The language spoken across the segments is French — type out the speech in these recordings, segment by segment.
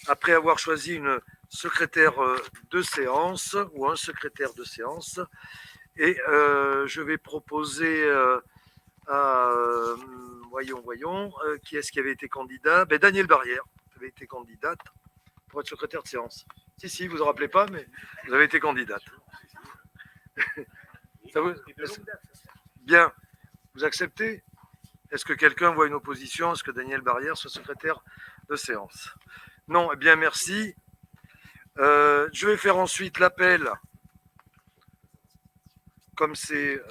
après avoir choisi une secrétaire de séance ou un secrétaire de séance, et je vais proposer voyons, qui est-ce qui avait été candidat? Daniel Barrière avait été candidate pour être secrétaire de séance. Si, vous ne vous rappelez pas, mais vous avez été candidate. Ça vous... Bien, vous acceptez? Est-ce que quelqu'un voit une opposition à ce que Daniel Barrière soit secrétaire de séance? Non, eh bien merci. Je vais faire ensuite l'appel, comme c'est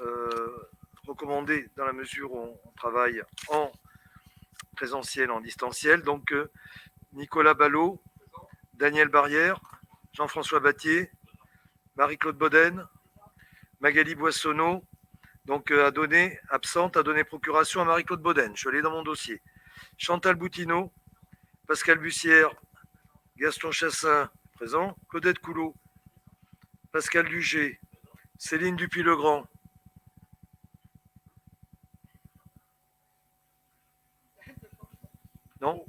recommandé dans la mesure où on travaille en présentiel, en distanciel. Donc Nicolas Ballot, Daniel Barrière, Jean-François Battier, Marie-Claude Boden, Magali Boissonneau, donc absente, à donner procuration à Marie-Claude Boden. Je l'ai dans mon dossier. Chantal Boutineau, Pascal Bussière, Gaston Chassin, présent, Claudette Coulot, Pascal Dugé, Céline Dupuis-Legrand. Non?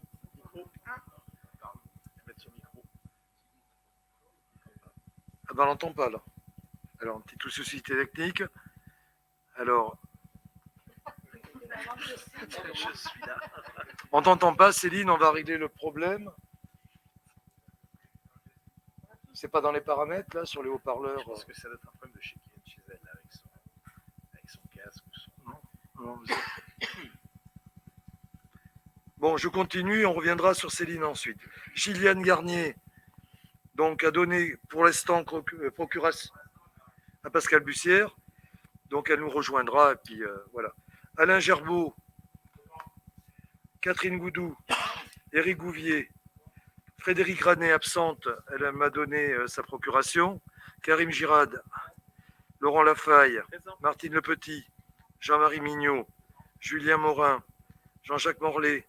Ah ben on n'entend pas là. Alors, un petit souci technique. Alors, je suis là. On t'entend pas, Céline, on va régler le problème. C'est pas dans les paramètres, là, sur les haut-parleurs. Je pense que ça doit être un problème de chez elle, là, avec son casque ou son... Non. Bon, je continue, on reviendra sur Céline ensuite. Gilliane Garnier, donc, a donné pour l'instant procuration à Pascal Bussière. Donc, elle nous rejoindra, et puis voilà. Alain Gerbeau, Catherine Goudou, Éric Gouvier, Frédéric Ranet, absente, elle m'a donné sa procuration. Karim Girard, Laurent Lafaille, Martine Lepetit, Jean-Marie Mignot, Julien Morin, Jean-Jacques Morlet,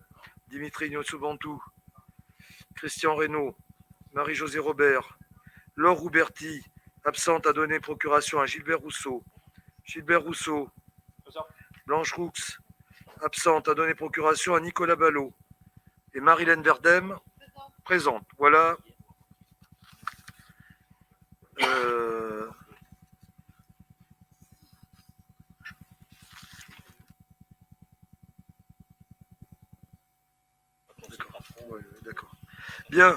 Dimitri Notsubantou, Christian Reynaud, Marie-Josée Robert, Laure Rouberti, absente, a donné procuration à Gilbert Rousseau, Blanche Roux, absente, a donné procuration à Nicolas Ballot, et Marilène Verdem, présente. Voilà. D'accord. Bien.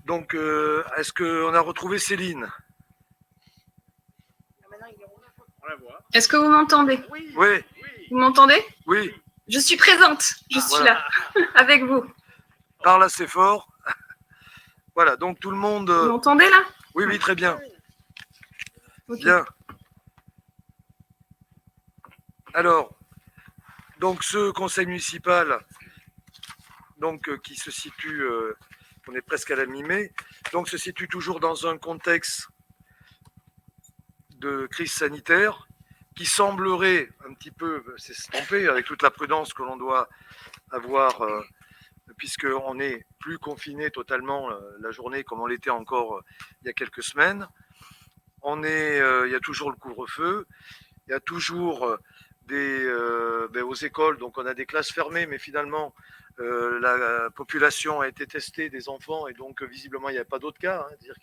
Donc, est-ce qu'on a retrouvé Céline? Est-ce que vous m'entendez? Oui. Vous m'entendez? Oui. Je suis présente. Je suis là, avec vous. Parle assez fort. Voilà, donc tout le monde... Vous m'entendez là? Oui, très bien. Okay. Bien. Alors, donc ce conseil municipal, donc qui se situe, on est presque à la mi-mai, donc se situe toujours dans un contexte de crise sanitaire qui semblerait un petit peu s'estomper avec toute la prudence que l'on doit avoir, puisqu'on n'est plus confiné totalement la journée comme on l'était encore il y a quelques semaines. Il y a toujours le couvre-feu, il y a toujours aux écoles, donc on a des classes fermées, mais finalement la population a été testée, des enfants, et donc visiblement il n'y a pas d'autres cas. C'est-à-dire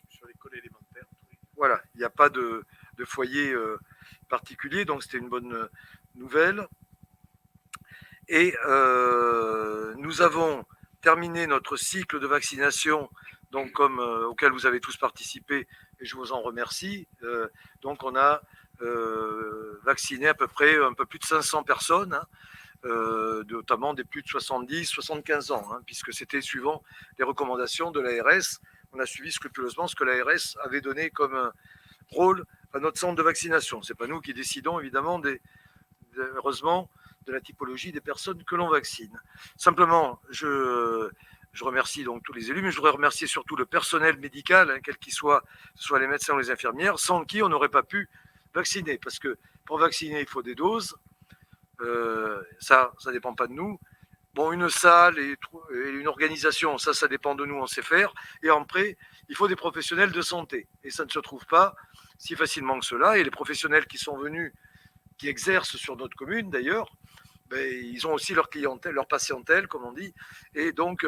sur l'école élémentaire. Voilà, il n'y a pas de foyer particulier, donc c'était une bonne nouvelle. Et nous avons terminé notre cycle de vaccination, donc auquel vous avez tous participé, et je vous en remercie. Donc on a vacciné à peu près un peu plus de 500 personnes, notamment des plus de 70-75 ans, puisque c'était suivant les recommandations de l'ARS. On a suivi scrupuleusement ce que l'ARS avait donné comme rôle à notre centre de vaccination. Ce n'est pas nous qui décidons, évidemment, heureusement, de la typologie des personnes que l'on vaccine. Simplement, je remercie donc tous les élus, mais je voudrais remercier surtout le personnel médical, quel qu'il soit, que ce soit les médecins ou les infirmières, sans qui on n'aurait pas pu vacciner. Parce que pour vacciner, il faut des doses. Ça ne dépend pas de nous. Bon, une salle et une organisation, ça dépend de nous, on sait faire. Et après, il faut des professionnels de santé. Et ça ne se trouve pas si facilement que cela. Et les professionnels qui sont venus, qui exercent sur notre commune d'ailleurs, ils ont aussi leur clientèle, leur patientèle, comme on dit. Et donc,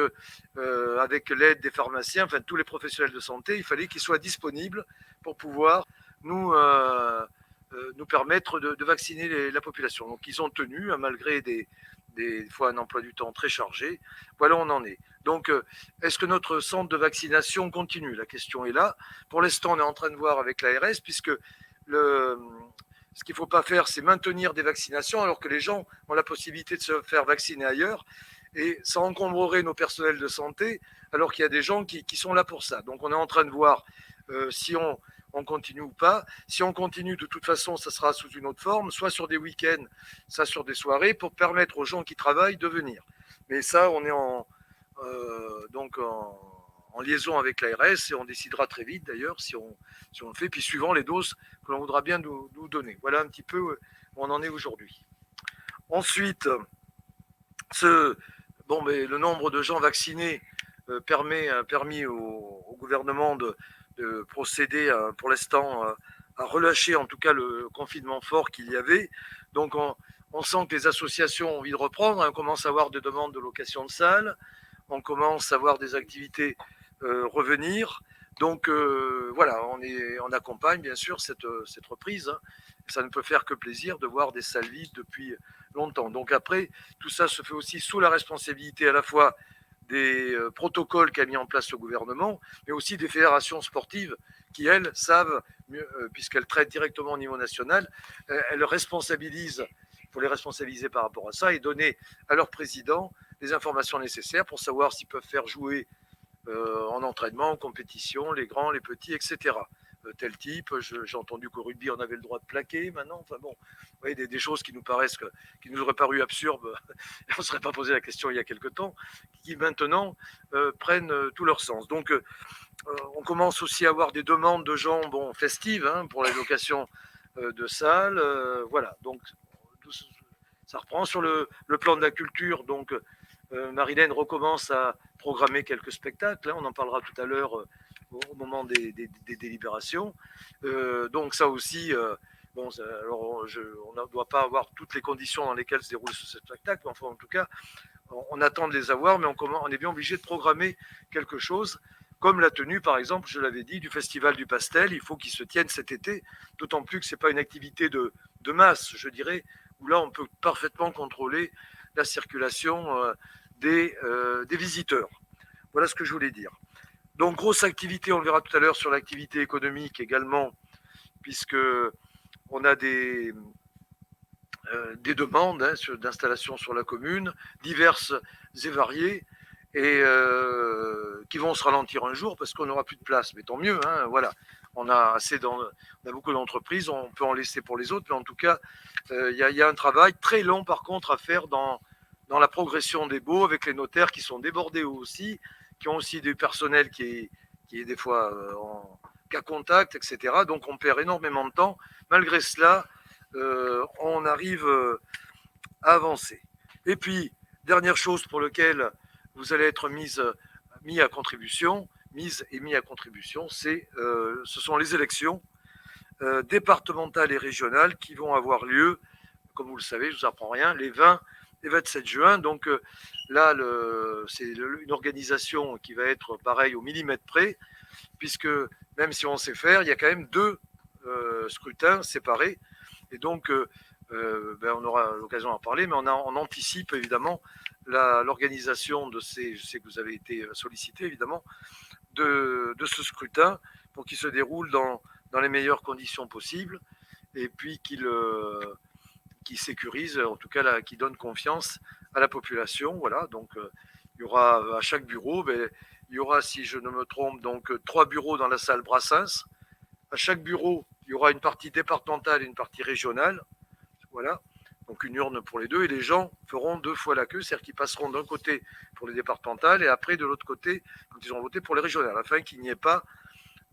avec l'aide des pharmaciens, enfin tous les professionnels de santé, il fallait qu'ils soient disponibles pour pouvoir nous permettre de vacciner la population. Donc, ils ont tenu, malgré des fois un emploi du temps très chargé. Voilà, on en est. Donc, est-ce que notre centre de vaccination continue? La question est là. Pour l'instant, on est en train de voir avec l'ARS, puisque ce qu'il ne faut pas faire, c'est maintenir des vaccinations alors que les gens ont la possibilité de se faire vacciner ailleurs. Et ça encombrerait nos personnels de santé alors qu'il y a des gens qui sont là pour ça. Donc on est en train de voir si on continue ou pas. Si on continue, de toute façon, ça sera sous une autre forme, soit sur des week-ends, soit sur des soirées, pour permettre aux gens qui travaillent de venir. Mais ça, on est donc en liaison avec l'ARS et on décidera très vite d'ailleurs si on le fait, puis suivant les doses que l'on voudra bien nous donner. Voilà un petit peu où on en est aujourd'hui. Ensuite, le nombre de gens vaccinés permis au gouvernement de procéder pour l'instant à relâcher en tout cas le confinement fort qu'il y avait. Donc on sent que les associations ont envie de reprendre, on commence à avoir des demandes de location de salles, on commence à voir des activités revenir. Donc voilà, on accompagne bien sûr cette reprise. Hein. Ça ne peut faire que plaisir de voir des salles vides depuis longtemps. Donc après, tout ça se fait aussi sous la responsabilité à la fois des protocoles qu'a mis en place le gouvernement, mais aussi des fédérations sportives qui, elles, savent, puisqu'elles traitent directement au niveau national, elles responsabilisent, pour les responsabiliser par rapport à ça, et donner à leur président les informations nécessaires pour savoir s'ils peuvent faire jouer en entraînement, en compétition, les grands, les petits, etc. Tel type, j'ai entendu qu'au rugby on avait le droit de plaquer maintenant, enfin bon, vous voyez, des choses qui nous paraissent, qui nous auraient paru absurdes, on ne serait pas posé la question il y a quelque temps, qui maintenant prennent tout leur sens. Donc on commence aussi à avoir des demandes de gens festives pour la location de salles, voilà, donc ça reprend sur le plan de la culture, donc Marilène recommence à programmer quelques spectacles, on en parlera tout à l'heure au moment des délibérations. Donc ça aussi, alors on ne doit pas avoir toutes les conditions dans lesquelles se déroule ce spectacle, mais enfin en tout cas, on attend de les avoir, mais on est bien obligé de programmer quelque chose, comme la tenue, par exemple, je l'avais dit, du Festival du Pastel. Il faut qu'il se tienne cet été, d'autant plus que ce n'est pas une activité de masse, je dirais, où là, on peut parfaitement contrôler la circulation des visiteurs. Voilà ce que je voulais dire. Donc, grosse activité, on le verra tout à l'heure sur l'activité économique également, puisque on a des demandes d'installation sur la commune, diverses et variées, et qui vont se ralentir un jour parce qu'on n'aura plus de place. Mais tant mieux, voilà. On a beaucoup d'entreprises, on peut en laisser pour les autres, mais en tout cas, il y a un travail très long par contre à faire dans la progression des baux, avec les notaires qui sont débordés aussi, qui ont aussi du personnel qui est des fois en cas contact, etc. Donc on perd énormément de temps. Malgré cela, on arrive à avancer. Et puis, dernière chose pour laquelle vous allez être mis à contribution, ce sont les élections départementales et régionales qui vont avoir lieu, comme vous le savez, je ne vous apprends rien, les 20 et 27 juin. Donc là, c'est une organisation qui va être pareil au millimètre près, puisque même si on sait faire, il y a quand même 2 scrutins séparés. Et donc, on aura l'occasion d'en parler, mais on anticipe évidemment l'organisation de ces, je sais que vous avez été sollicité évidemment, de ce scrutin pour qu'il se déroule dans les meilleures conditions possibles et puis qu'il sécurise, en tout cas qui donne confiance à la population. Voilà, donc il y aura à chaque bureau, il y aura, si je ne me trompe, donc 3 bureaux dans la salle Brassens. À chaque bureau, il y aura une partie départementale et une partie régionale. Voilà, donc une urne pour les deux, et les gens feront 2 fois la queue, c'est-à-dire qu'ils passeront d'un côté pour les départementales et après de l'autre côté, quand ils ont voté, pour les régionales, afin qu'il n'y ait pas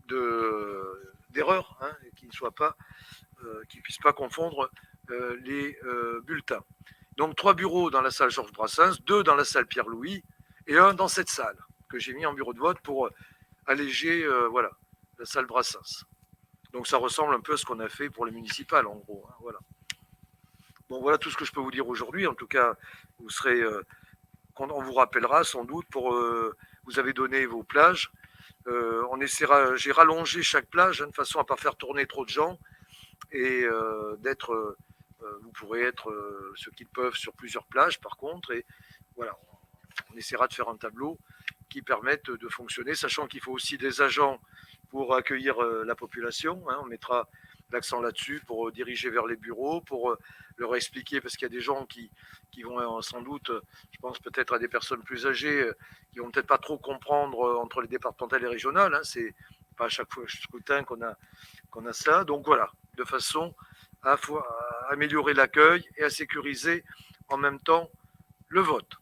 d'erreur, et qu'ils ne puissent pas confondre les bulletins. Donc 3 bureaux dans la salle Georges Brassens, 2 dans la salle Pierre-Louis et 1 dans cette salle que j'ai mis en bureau de vote pour alléger la salle Brassens. Donc ça ressemble un peu à ce qu'on a fait pour les municipales en gros. Voilà. Bon, voilà tout ce que je peux vous dire aujourd'hui. En tout cas, vous serez, on vous rappellera sans doute pour. Vous avez donné vos plages. On essaiera. J'ai rallongé chaque plage de façon à ne pas faire tourner trop de gens et d'être. Vous pourrez être ceux qui peuvent sur plusieurs plages, par contre. Et voilà, on essaiera de faire un tableau qui permette de fonctionner, sachant qu'il faut aussi des agents pour accueillir la population. On mettra l'accent là-dessus pour diriger vers les bureaux, pour leur expliquer, parce qu'il y a des gens qui vont sans doute, je pense peut-être à des personnes plus âgées, qui vont peut-être pas trop comprendre entre les départementales et régionales. C'est pas à chaque fois scrutin qu'on a ça. Donc voilà, de façon à améliorer l'accueil et à sécuriser en même temps le vote.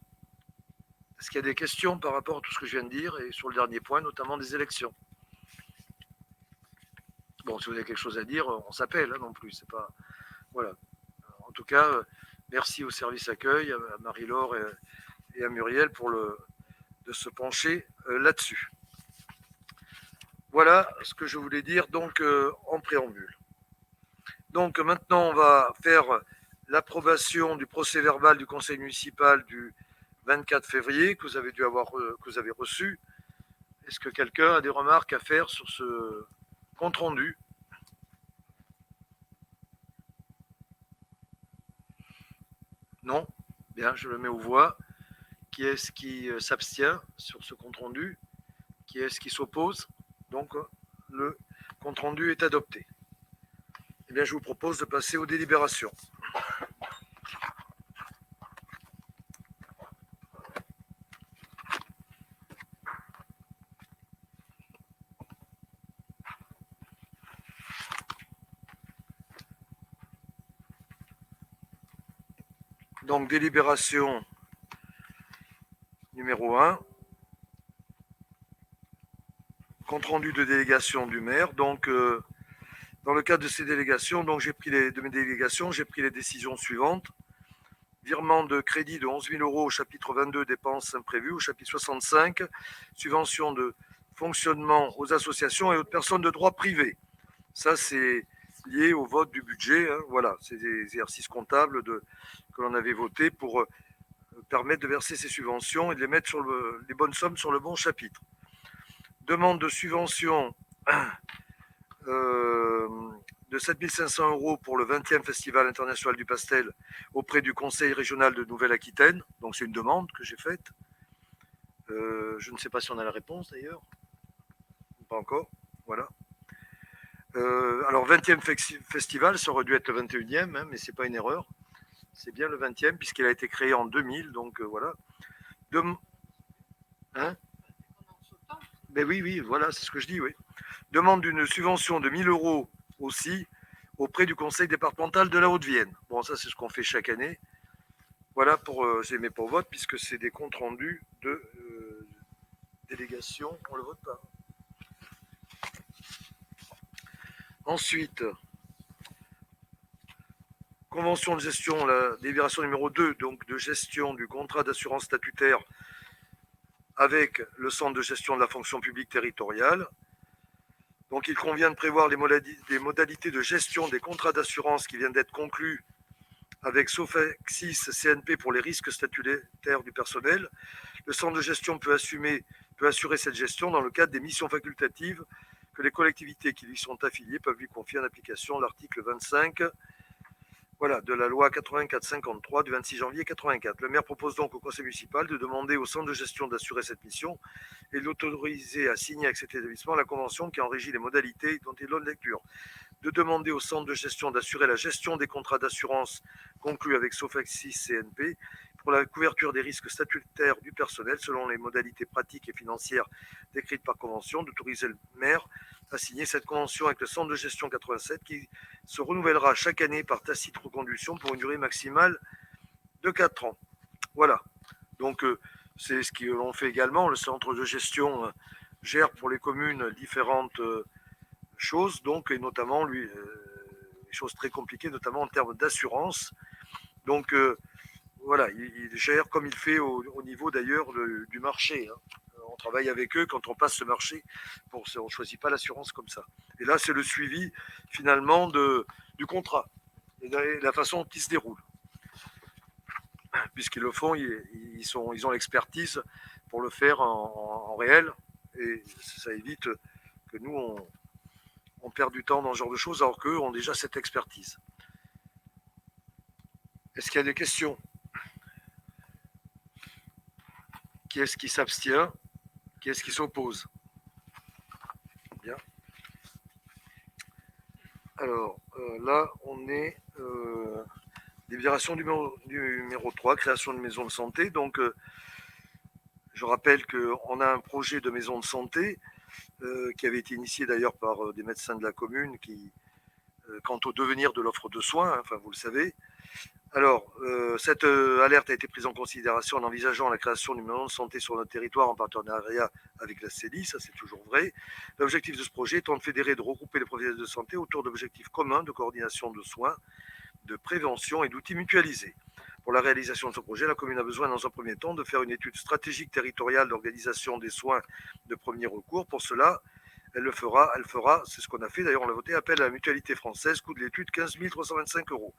Est-ce qu'il y a des questions par rapport à tout ce que je viens de dire et sur le dernier point, notamment des élections? Bon, si vous avez quelque chose à dire, on s'appelle non plus. C'est pas voilà. En tout cas, merci au service accueil, à Marie-Laure et à Muriel de se pencher là-dessus. Voilà ce que je voulais dire donc en préambule. Donc maintenant, on va faire l'approbation du procès-verbal du conseil municipal du 24 février que vous avez que vous avez reçu. Est-ce que quelqu'un a des remarques à faire sur ce compte rendu? Non? Bien, je le mets aux voix. Qui est-ce qui s'abstient sur ce compte rendu? Qui est-ce qui s'oppose? Donc, le compte rendu est adopté. Eh bien, je vous propose de passer aux délibérations. Donc, délibération numéro 1. Compte rendu de délégation du maire. Donc, dans le cadre de ces délégations, donc de mes délégations, j'ai pris les décisions suivantes. Virement de crédit de 11 000 € au chapitre 22, dépenses imprévues, au chapitre 65, subvention de fonctionnement aux associations et aux personnes de droit privé. Ça, c'est lié au vote du budget. Voilà, c'est des exercices comptables que l'on avait votés pour permettre de verser ces subventions et de les mettre sur les bonnes sommes sur le bon chapitre. Demande de subvention de 7 500 € pour le 20e Festival international du pastel auprès du Conseil régional de Nouvelle-Aquitaine. Donc c'est une demande que j'ai faite. Je ne sais pas si on a la réponse d'ailleurs. Pas encore. Voilà. Alors 20e festival, ça aurait dû être le 21e, mais c'est pas une erreur. C'est bien le 20e puisqu'il a été créé en 2000. Donc voilà. Ben oui, voilà, c'est ce que je dis, oui. Demande d'une subvention de 1 000 € aussi auprès du conseil départemental de la Haute-Vienne. Bon, ça, c'est ce qu'on fait chaque année. Voilà, je les mets pas au vote puisque c'est des comptes rendus de délégation. On ne le vote pas. Ensuite, convention de gestion, la délibération numéro 2, donc de gestion du contrat d'assurance statutaire avec le centre de gestion de la fonction publique territoriale. Donc, il convient de prévoir les modalités de gestion des contrats d'assurance qui viennent d'être conclus avec Sofexis CNP pour les risques statutaires du personnel. Le centre de gestion peut assurer cette gestion dans le cadre des missions facultatives que les collectivités qui lui sont affiliées peuvent lui confier en application de l'article 25 de la loi 84-53 du 26 janvier 84. Le maire propose donc au conseil municipal de demander au centre de gestion d'assurer cette mission et de l'autoriser à signer avec cet établissement la convention qui en régit les modalités dont il donne lecture. De demander au centre de gestion d'assurer la gestion des contrats d'assurance conclus avec Sofexis CNP pour la couverture des risques statutaires du personnel selon les modalités pratiques et financières décrites par convention, d'autoriser le maire à signer cette convention avec le centre de gestion 87 qui se renouvellera chaque année par tacite reconduction pour une durée maximale de 4 ans. Voilà. Donc, c'est ce que l'on fait également. Le centre de gestion gère pour les communes différentes choses, donc, et notamment, des choses très compliquées, notamment en termes d'assurance. Donc, voilà, il gère comme il fait au niveau d'ailleurs du marché. On travaille avec eux quand on passe ce marché. On ne choisit pas l'assurance comme ça. Et là, c'est le suivi finalement du contrat et de la façon qui se déroule. puisqu'ils le font, ils ont l'expertise pour le faire en réel, et ça évite que nous, on perd du temps dans ce genre de choses, alors qu'eux ont déjà cette expertise. Est-ce qu'il y a des questions? Qui est-ce qui s'abstient? Qui est-ce qui s'oppose? Bien. Alors, là, on est délibération numéro 3, création de maison de santé. Donc, je rappelle qu'on a un projet de maison de santé qui avait été initié d'ailleurs par des médecins de la commune qui, quant au devenir de l'offre de soins, hein, enfin vous le savez. Alors, cette alerte a été prise en considération en envisageant la création d'une maison de santé sur notre territoire en partenariat avec la CELI, ça c'est toujours vrai. L'objectif de ce projet étant de fédérer et de regrouper les professionnels de santé autour d'objectifs communs de coordination de soins, de prévention et d'outils mutualisés. Pour la réalisation de ce projet, la commune a besoin dans un premier temps de faire une étude stratégique territoriale d'organisation des soins de premier recours. Pour cela, elle fera, c'est ce qu'on a fait, d'ailleurs on l'a voté, appel à la mutualité française, coût de l'étude 15 325 €.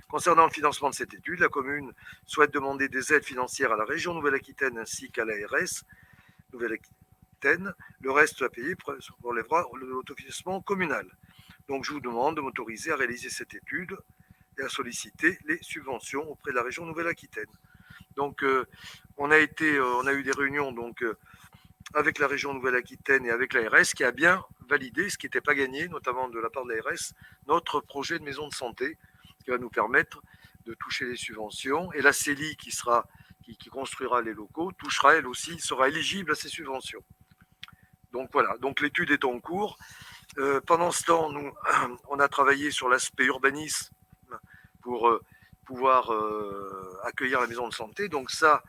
Concernant le financement de cette étude, la commune souhaite demander des aides financières à la région Nouvelle-Aquitaine ainsi qu'à l'ARS Nouvelle-Aquitaine. Le reste à payer relèvera de l'autofinancement communal. Donc je vous demande de m'autoriser à réaliser cette étude et à solliciter les subventions auprès de la région Nouvelle-Aquitaine. Donc on a eu des réunions donc avec la région Nouvelle-Aquitaine et avec l'ARS qui a bien validé, ce qui n'était pas gagné, notamment de la part de l'ARS, notre projet de maison de santé, qui va nous permettre de toucher les subventions. Et la CELI qui construira les locaux touchera elle aussi, sera éligible à ces subventions. Donc voilà, donc l'étude est en cours. Pendant ce temps, nous, on a travaillé sur l'aspect urbanisme pour pouvoir accueillir la maison de santé. Donc ça,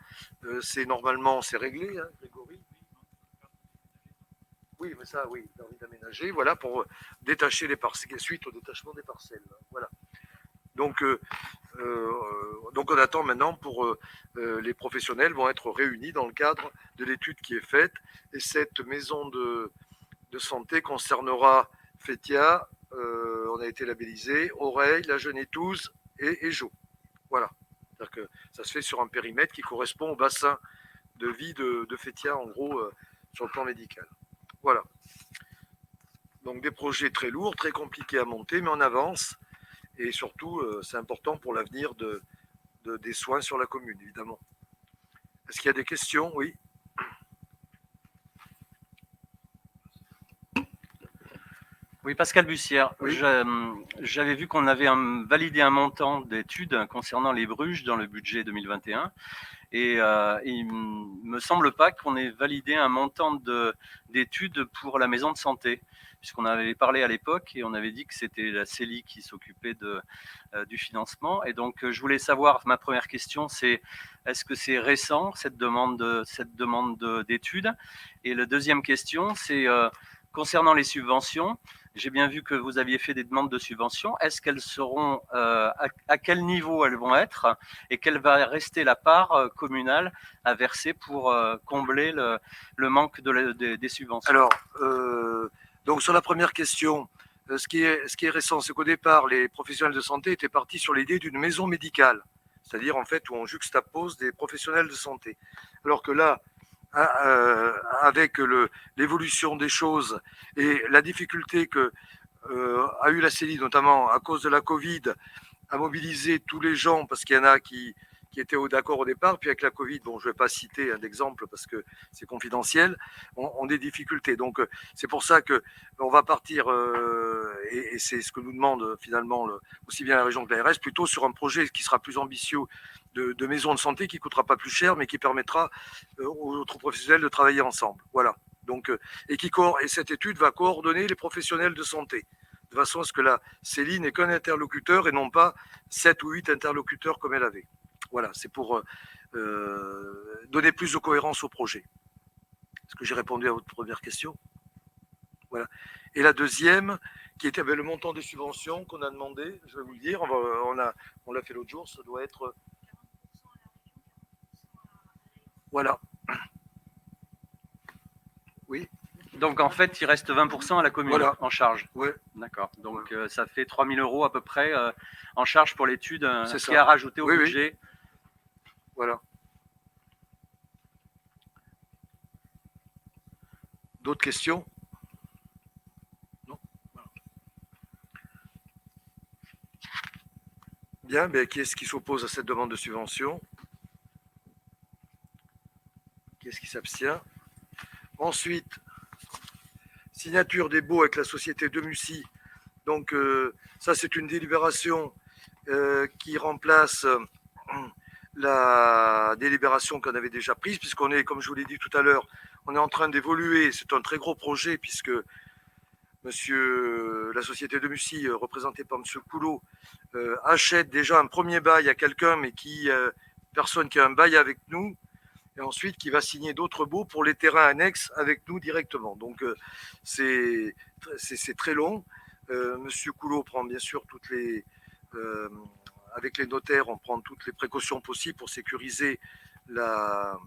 c'est normalement, c'est réglé, hein, Grégory? Oui, mais ça, oui, l'envie d'aménager, voilà, pour détacher les parcelles, suite au détachement des parcelles. Voilà. Donc on attend maintenant pour les professionnels vont être réunis dans le cadre de l'étude qui est faite. Et cette maison de santé concernera Fétia, on a été labellisé, Oreille, La Genetouze et Jo. Voilà. C'est-à-dire que ça se fait sur un périmètre qui correspond au bassin de vie de Fétia, en gros, sur le plan médical. Voilà. Donc des projets très lourds, très compliqués à monter, mais on avance. Et surtout, c'est important pour l'avenir des soins sur la commune, évidemment. Est-ce qu'il y a des questions? Oui. Oui, Pascal Bussière. Oui. J'avais vu qu'on avait validé un montant d'études concernant les Bruges dans le budget 2021. Et il ne me semble pas qu'on ait validé un montant d'études pour la maison de santé, puisqu'on avait parlé à l'époque et on avait dit que c'était la CELI qui s'occupait du financement. Et donc, je voulais savoir, ma première question, c'est est-ce que c'est récent, cette demande d'études? Et la deuxième question, c'est concernant les subventions. J'ai bien vu que vous aviez fait des demandes de subventions. Est-ce qu'elles seront, à quel niveau elles vont être et quelle va rester la part communale à verser pour combler le manque des subventions? Alors, donc sur la première question, ce qui est récent, c'est qu'au départ, les professionnels de santé étaient partis sur l'idée d'une maison médicale, c'est-à-dire en fait où on juxtapose des professionnels de santé. Alors que là, avec l'évolution des choses et la difficulté que a eu la CELI, notamment à cause de la Covid, à mobiliser tous les gens, parce qu'il y en a qui étaient d'accord au départ, puis avec la Covid, bon, je ne vais pas citer un exemple parce que c'est confidentiel, ont des difficultés. Donc c'est pour ça qu'on va partir, et c'est ce que nous demande finalement aussi bien la région que l'ARS, plutôt sur un projet qui sera plus ambitieux de maison de santé qui ne coûtera pas plus cher, mais qui permettra aux autres professionnels de travailler ensemble. Voilà. Donc, et cette étude va coordonner les professionnels de santé, de façon à ce que la CELI n'est qu'un interlocuteur et non pas 7 ou 8 interlocuteurs comme elle avait. Voilà, c'est pour donner plus de cohérence au projet. Est-ce que j'ai répondu à votre première question? Voilà. Et la deuxième, qui était le montant des subventions qu'on a demandé, je vais vous le dire, on l'a fait l'autre jour, ça doit être... Voilà. Oui. Donc en fait, il reste 20% à la commune Voilà. en charge. Oui. D'accord. Donc ça fait 3 000 € à peu près en charge pour l'étude C'est qui ça. a rajouté au Oui, budget. Voilà. D'autres questions? Non? Voilà. Bien, mais qui est-ce qui s'oppose à cette demande de subvention? Qui est-ce qui s'abstient? Ensuite, signature des baux avec la société de Mussy. Donc, ça, c'est une délibération qui remplace la délibération qu'on avait déjà prise, puisqu'on est, comme je vous l'ai dit tout à l'heure, on est en train d'évoluer. C'est un très gros projet, puisque la société de Mussy, représentée par M. Coulot, achète déjà un premier bail à quelqu'un, mais personne qui a un bail avec nous, et ensuite qui va signer d'autres baux pour les terrains annexes avec nous directement. Donc, c'est très long. Monsieur Coulot prend bien sûr avec les notaires, on prend toutes les précautions possibles pour sécuriser la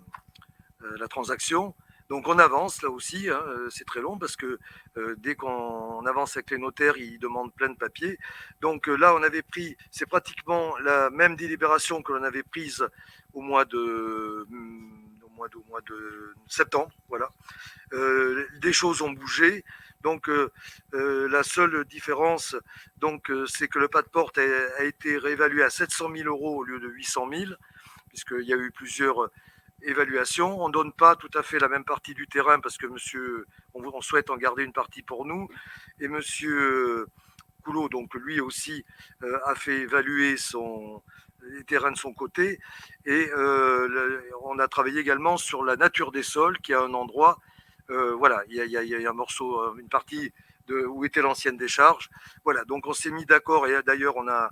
transaction. Donc on avance là aussi, hein, c'est très long parce que dès qu'on avance avec les notaires, ils demandent plein de papiers. Donc là, c'est pratiquement la même délibération que l'on avait prise au mois de septembre. Voilà. Des choses ont bougé. Donc la seule différence, c'est que le pas de porte a été réévalué à 700 000 euros au lieu de 800 000, puisqu'il y a eu plusieurs évaluations. On ne donne pas tout à fait la même partie du terrain parce que on souhaite en garder une partie pour nous. Et monsieur Coulot, donc lui aussi, a fait évaluer les terrains de son côté. Et on a travaillé également sur la nature des sols, qui est un endroit, voilà, il y a un morceau, une partie où était l'ancienne décharge. Voilà, donc on s'est mis d'accord, et d'ailleurs on a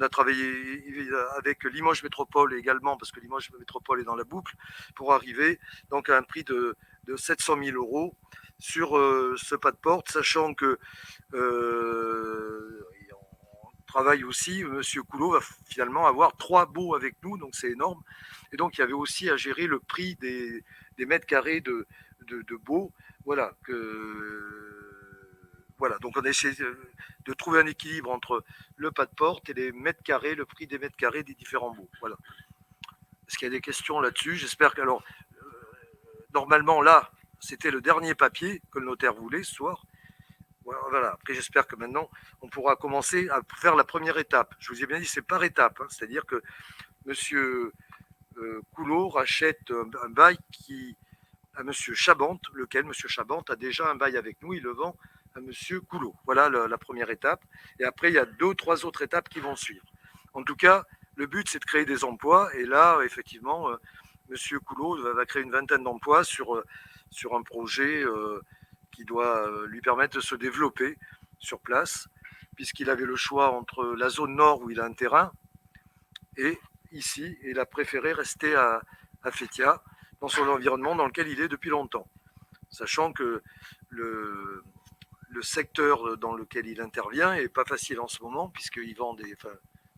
travaillé avec Limoges Métropole également, parce que Limoges Métropole est dans la boucle, pour arriver donc à un prix de 700 000 euros sur ce pas de porte, sachant que on travaille aussi, monsieur Coulot va finalement avoir 3 baux avec nous, donc c'est énorme. Et donc il y avait aussi à gérer le prix des mètres carrés de baux. Voilà, voilà, donc on a essayé de trouver un équilibre entre le pas de porte et les mètres carrés, le prix des mètres carrés des différents baux. Voilà. Est-ce qu'il y a des questions là-dessus? J'espère que, alors, normalement, là, c'était le dernier papier que le notaire voulait ce soir. Voilà. Après, j'espère que maintenant, on pourra commencer à faire la première étape. Je vous ai bien dit, c'est par étape. Hein. C'est-à-dire que monsieur Coulot rachète un bail à monsieur Chabante, lequel monsieur Chabante a déjà un bail avec nous, il le vend à monsieur Coulot. Voilà la première étape. Et après, il y a 2 ou 3 autres étapes qui vont suivre. En tout cas, le but, c'est de créer des emplois. Et là, effectivement, monsieur Coulot va créer une vingtaine d'emplois sur un projet qui doit lui permettre de se développer sur place, puisqu'il avait le choix entre la zone nord où il a un terrain et ici. Et il a préféré rester à Fétia, dans son environnement dans lequel il est depuis longtemps. Sachant que le secteur dans lequel il intervient n'est pas facile en ce moment, puisqu'il vend pour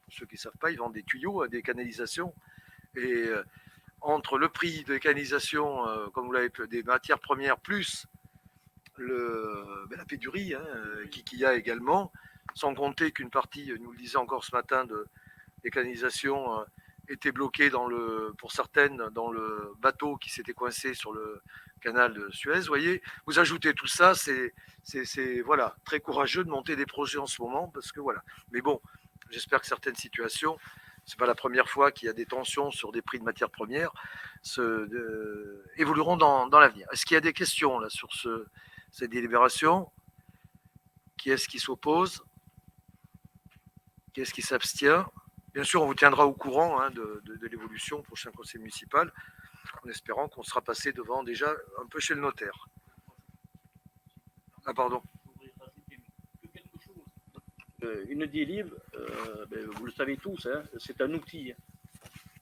ceux qui ne savent pas, il vend des tuyaux, des canalisations. Et entre le prix des canalisations, comme vous l'avez dit, des matières premières, plus la pénurie qu'il y a également, sans compter qu'une partie, nous le disait encore ce matin, des canalisations était bloquée pour certaines dans le bateau qui s'était coincé sur le canal de Suez. Voyez, vous ajoutez tout ça, c'est voilà, très courageux de monter des projets en ce moment, parce que voilà. Mais bon, j'espère que certaines situations, c'est pas la première fois qu'il y a des tensions sur des prix de matières premières, évolueront dans l'avenir. Est-ce qu'il y a des questions là sur cette délibération? Qui est-ce qui s'oppose? Qui est-ce qui s'abstient? Bien sûr, on vous tiendra au courant de l'évolution au prochain conseil municipal, en espérant qu'on sera passé devant déjà un peu chez le notaire. Ah, pardon. Une délib, vous le savez tous, hein, c'est un outil.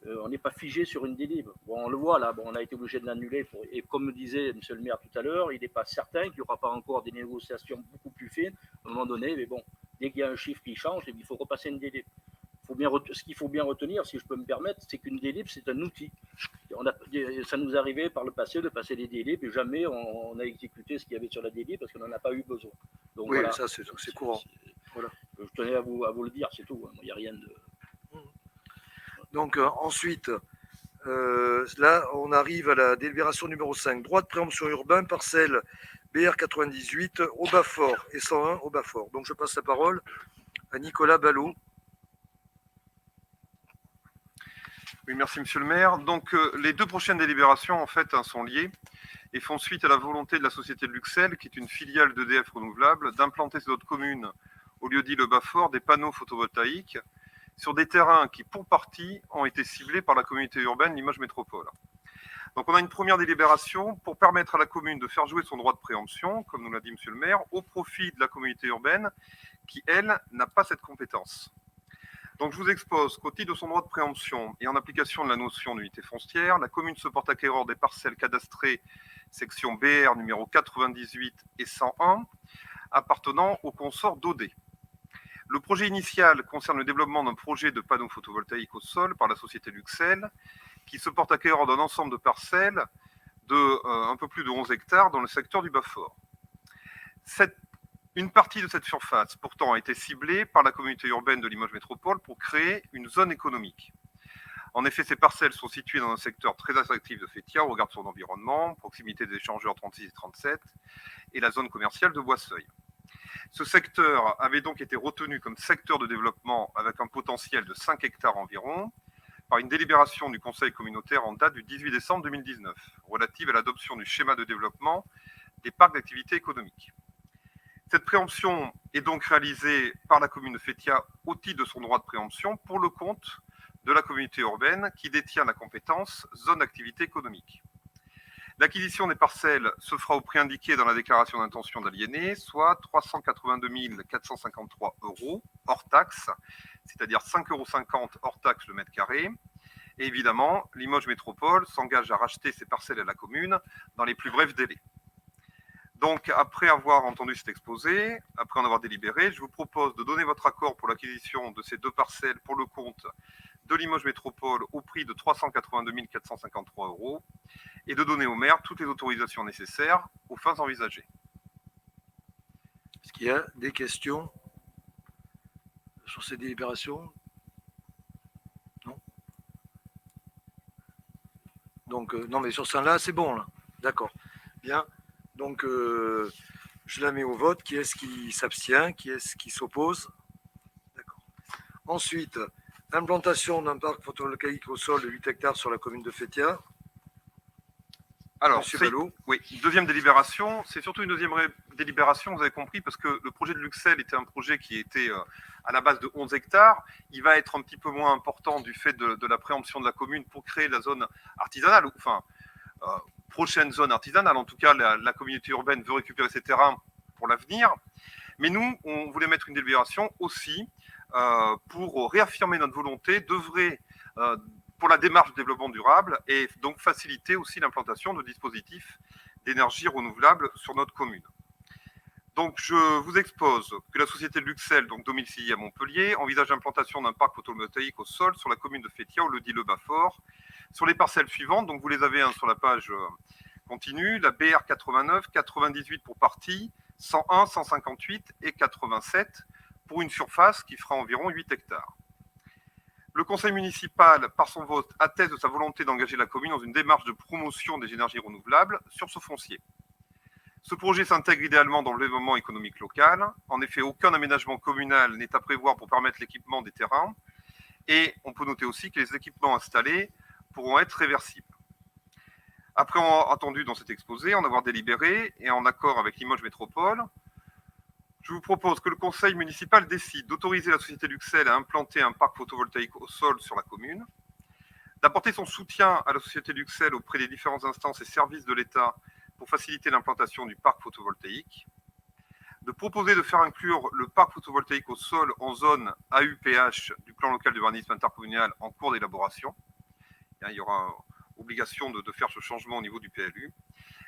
On n'est pas figé sur une délib. Bon, on le voit là, on a été obligé de l'annuler. Et comme disait M. le maire tout à l'heure, il n'est pas certain qu'il n'y aura pas encore des négociations beaucoup plus fines à un moment donné. Mais bon, dès qu'il y a un chiffre qui change, il faut repasser une délib. Ce qu'il faut bien retenir, si je peux me permettre, c'est qu'une délib, c'est un outil. Ça nous arrivait par le passé de passer des délibs et jamais on a exécuté ce qu'il y avait sur la délib parce qu'on n'en a pas eu besoin. Donc, oui, voilà, ça c'est courant. Voilà. Je tenais à vous le dire, c'est tout. Il n'y a rien de... Donc ensuite, Là, on arrive à la délibération numéro 5. Droit de préemption urbain, parcelle BR 98, Aubafort et 101 Aubafort. Donc, je passe la parole à Nicolas Ballot. Oui, merci Monsieur le maire. Donc les deux prochaines délibérations en fait sont liées et font suite à la volonté de la société de Luxel, qui est une filiale d'EDF Renouvelable, d'implanter sur notre commune, au lieu dit le Bas-Fort, des panneaux photovoltaïques sur des terrains qui, pour partie, ont été ciblés par la communauté urbaine Limoges Métropole. Donc on a une première délibération pour permettre à la commune de faire jouer son droit de préemption, comme nous l'a dit Monsieur le maire, au profit de la communauté urbaine qui, elle, n'a pas cette compétence. Donc je vous expose qu'au titre de son droit de préemption et en application de la notion d'unité foncière, la commune se porte acquéreur des parcelles cadastrées section BR numéro 98 et 101 appartenant au consort d'OD. Le projet initial concerne le développement d'un projet de panneaux photovoltaïques au sol par la société Luxel, qui se porte acquéreur d'un ensemble de parcelles de un peu plus de 11 hectares dans le secteur du Bas-Fort. Une partie de cette surface, pourtant, a été ciblée par la communauté urbaine de Limoges Métropole pour créer une zone économique. En effet, ces parcelles sont situées dans un secteur très attractif de Fétia au regard de son environnement, proximité des échangeurs 36 et 37 et la zone commerciale de Boisseuil. Ce secteur avait donc été retenu comme secteur de développement avec un potentiel de 5 hectares environ par une délibération du conseil communautaire en date du 18 décembre 2019 relative à l'adoption du schéma de développement des parcs d'activités économiques. Cette préemption est donc réalisée par la commune de Fétia au titre de son droit de préemption pour le compte de la communauté urbaine qui détient la compétence zone d'activité économique. L'acquisition des parcelles se fera au prix indiqué dans la déclaration d'intention d'aliéner, soit 382 453 € hors taxe, c'est-à-dire 5,50 € hors taxe le mètre carré. Et évidemment, Limoges Métropole s'engage à racheter ces parcelles à la commune dans les plus brefs délais. Donc, après avoir entendu cet exposé, après en avoir délibéré, je vous propose de donner votre accord pour l'acquisition de ces deux parcelles pour le compte de Limoges Métropole au prix de 382 453 € et de donner au maire toutes les autorisations nécessaires aux fins envisagées. Est-ce qu'il y a des questions sur ces délibérations? Non. Donc, non, mais sur celle-là, c'est bon, là. D'accord. Bien. Donc, je la mets au vote. Qui est-ce qui s'abstient? Qui est-ce qui s'oppose? D'accord. Ensuite, implantation d'un parc photovoltaïque au sol de 8 hectares sur la commune de Fétia. Alors, Monsieur Ballot. Oui, deuxième délibération. C'est surtout une deuxième délibération, vous avez compris, parce que le projet de Luxel était un projet qui était à la base de 11 hectares. Il va être un petit peu moins important du fait de la préemption de la commune pour créer la zone artisanale, enfin, prochaine zone artisanale. En tout cas, la communauté urbaine veut récupérer ces terrains pour l'avenir. Mais nous, on voulait mettre une délibération aussi pour réaffirmer notre volonté d'œuvrer pour la démarche de développement durable et donc faciliter aussi l'implantation de dispositifs d'énergie renouvelable sur notre commune. Donc, je vous expose que la société de Luxel, donc domiciliée à Montpellier, envisage l'implantation d'un parc photovoltaïque au sol sur la commune de Fétia, on le dit le Bas-Fort, sur les parcelles suivantes. Donc, vous les avez sur la page continue, la BR 89, 98 pour partie, 101, 158 et 87 pour une surface qui fera environ 8 hectares. Le conseil municipal, par son vote, atteste de sa volonté d'engager la commune dans une démarche de promotion des énergies renouvelables sur ce foncier. Ce projet s'intègre idéalement dans le développement économique local. En effet, aucun aménagement communal n'est à prévoir pour permettre l'équipement des terrains. Et on peut noter aussi que les équipements installés pourront être réversibles. Après avoir attendu dans cet exposé, en avoir délibéré et en accord avec Limoges Métropole, je vous propose que le conseil municipal décide d'autoriser la société Luxel à implanter un parc photovoltaïque au sol sur la commune, d'apporter son soutien à la société Luxel auprès des différentes instances et services de l'État pour faciliter l'implantation du parc photovoltaïque, de proposer de faire inclure le parc photovoltaïque au sol en zone AUPH du plan local d'urbanisme intercommunal en cours d'élaboration. Il y aura obligation de faire ce changement au niveau du PLU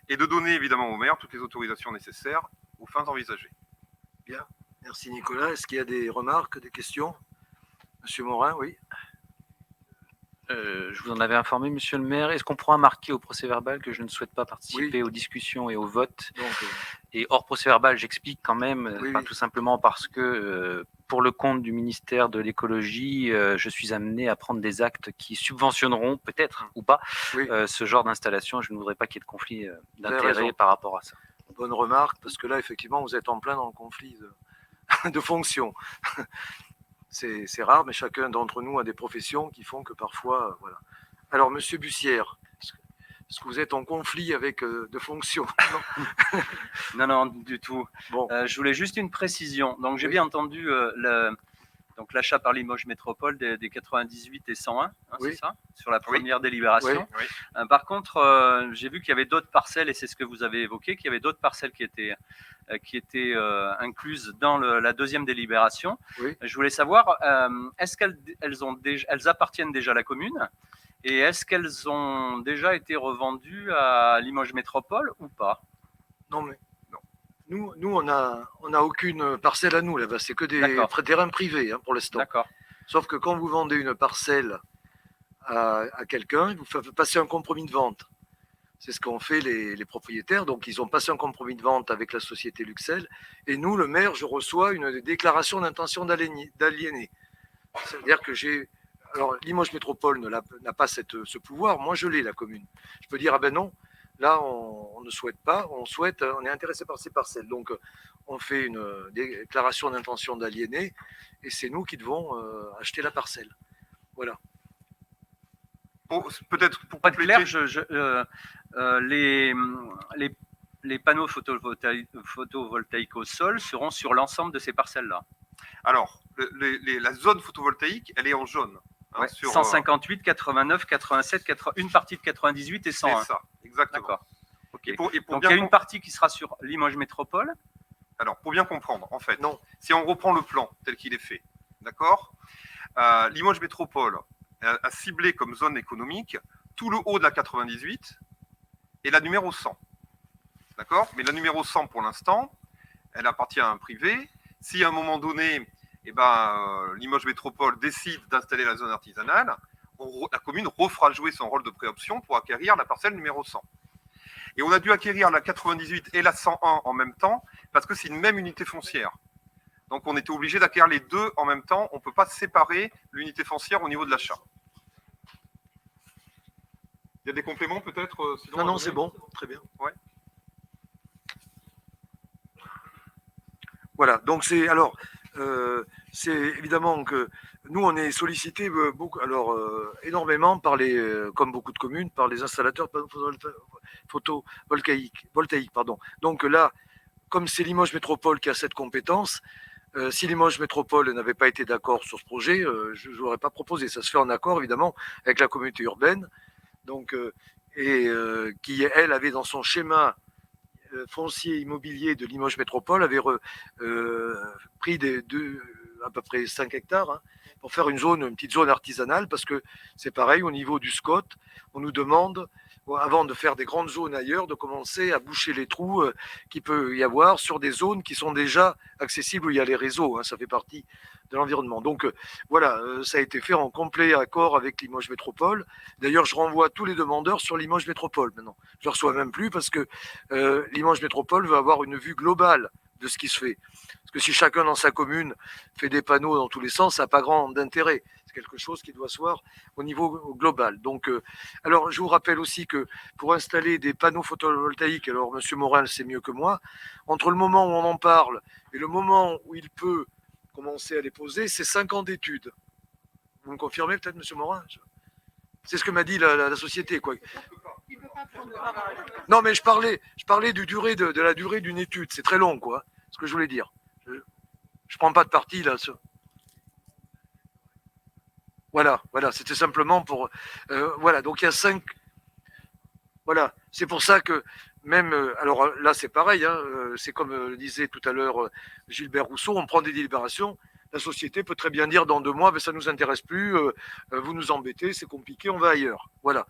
et de donner évidemment au maire toutes les autorisations nécessaires aux fins envisagées. Bien, merci Nicolas. Est-ce qu'il y a des remarques, des questions? Monsieur Morin, oui. Je vous en avais informé, monsieur le maire. Est-ce qu'on pourra marquer au procès-verbal que je ne souhaite pas participer aux discussions et au vote? Donc, et hors procès-verbal, j'explique quand même, oui. tout simplement parce que pour le compte du ministère de l'écologie, je suis amené à prendre des actes qui subventionneront, peut-être ou pas, Oui. ce genre d'installation. Je ne voudrais pas qu'il y ait de conflit raison. d'intérêts par rapport à ça. Bonne remarque, parce que là, effectivement, vous êtes en plein dans le conflit de fonctions. C'est rare, mais chacun d'entre nous a des professions qui font que parfois, voilà. Alors, Monsieur Bussière, est-ce que vous êtes en conflit avec de fonctions? Non, non, du tout. Bon, Je voulais juste une précision. Donc, j'ai Oui. bien entendu donc l'achat par Limoges Métropole des 98 et 101, hein, Oui. c'est ça, sur la première délibération. Oui. Par contre, j'ai vu qu'il y avait d'autres parcelles, et c'est ce que vous avez évoqué, qu'il y avait d'autres parcelles qui étaient incluses dans la deuxième délibération. Oui. Je voulais savoir, est-ce elles appartiennent déjà à la commune, et est-ce qu'elles ont déjà été revendues à Limoges Métropole ou pas? non, mais non. Nous, on a aucune parcelle à nous là-bas. C'est que des D'accord. terrains privés, hein, pour l'instant. D'accord. Sauf que quand vous vendez une parcelle à quelqu'un, vous faites passer un compromis de vente. C'est ce qu'ont fait les propriétaires. Donc, ils ont passé un compromis de vente avec la société Luxel. Et nous, le maire, je reçois une déclaration d'intention d'aliéner. C'est-à-dire que alors, Limoges Métropole n'a pas ce pouvoir. Moi, je l'ai, la commune. Je peux dire, ah ben non, là, on ne souhaite pas. On est intéressé par ces parcelles. Donc, on fait une déclaration d'intention d'aliéner. Et c'est nous qui devons acheter la parcelle. Voilà. Peut-être pour Pour être compléter, clair, les panneaux photovoltaïques au sol seront sur l'ensemble de ces parcelles-là. alors, la zone photovoltaïque, elle est en jaune. Hein, Ouais, sur, 158, 89, 87, une partie de 98 et 101. c'est ça, exactement. D'accord. Ok. Et pour Donc bien il y a une partie qui sera sur Limoges Métropole. Alors, pour bien comprendre, en fait, Non. si on reprend le plan tel qu'il est fait, d'accord, Limoges Métropole a ciblé comme zone économique tout le haut de la 98 et la numéro 100. D'accord? Mais la numéro 100, pour l'instant, elle appartient à un privé. Si à un moment donné, Limoges Métropole décide d'installer la zone artisanale, la commune refera jouer son rôle de préoption pour acquérir la parcelle numéro 100. Et on a dû acquérir la 98 et la 101 en même temps parce que c'est une même unité foncière. Donc on était obligé d'acquérir les deux en même temps. On ne peut pas séparer l'unité foncière au niveau de l'achat. Il y a des compléments peut-être sinon, Non, c'est bon. Très bien. Ouais. Voilà. Donc, c'est évidemment que nous, on est sollicité énormément par comme beaucoup de communes, par les installateurs photovoltaïques. Donc là, comme c'est Limoges Métropole qui a cette compétence, si Limoges Métropole n'avait pas été d'accord sur ce projet, je ne l'aurais pas proposé. Ça se fait en accord, évidemment, avec la communauté urbaine, donc, qui, elle, avait dans son schéma foncier immobilier de Limoges Métropole, avait pris à peu près 5 hectares, hein, pour faire une petite zone artisanale, parce que c'est pareil, au niveau du SCOT, on nous demande, avant de faire des grandes zones ailleurs, de commencer à boucher les trous qu'il peut y avoir sur des zones qui sont déjà accessibles où il y a les réseaux, hein, ça fait partie de l'environnement. Donc voilà, ça a été fait en complet accord avec Limoges Métropole. D'ailleurs, je renvoie tous les demandeurs sur Limoges Métropole maintenant. Je ne les reçois même plus parce que Limoges Métropole veut avoir une vue globale de ce qui se fait. Parce que si chacun dans sa commune fait des panneaux dans tous les sens, ça n'a pas grand intérêt. C'est quelque chose qui doit se voir au niveau global. Donc, alors, je vous rappelle aussi que pour installer des panneaux photovoltaïques, alors M. Morin le sait mieux que moi, entre le moment où on en parle et le moment où il peut commencer à les poser, c'est 5 ans d'études. Vous me confirmez peut-être, M. Morin? C'est ce que m'a dit la société, quoi. Non, mais je parlais de la durée d'une étude. C'est très long, quoi. Ce que je voulais dire. Je prends pas de parti là. Voilà. C'était simplement pour. Voilà. Donc il y a 5. Voilà. C'est pour ça que même. Alors là, c'est pareil. Hein, c'est comme le disait tout à l'heure Gilbert Rousseau. On prend des délibérations. La société peut très bien dire dans 2 mois, ben, ça ne nous intéresse plus. Vous nous embêtez, c'est compliqué, on va ailleurs. Voilà.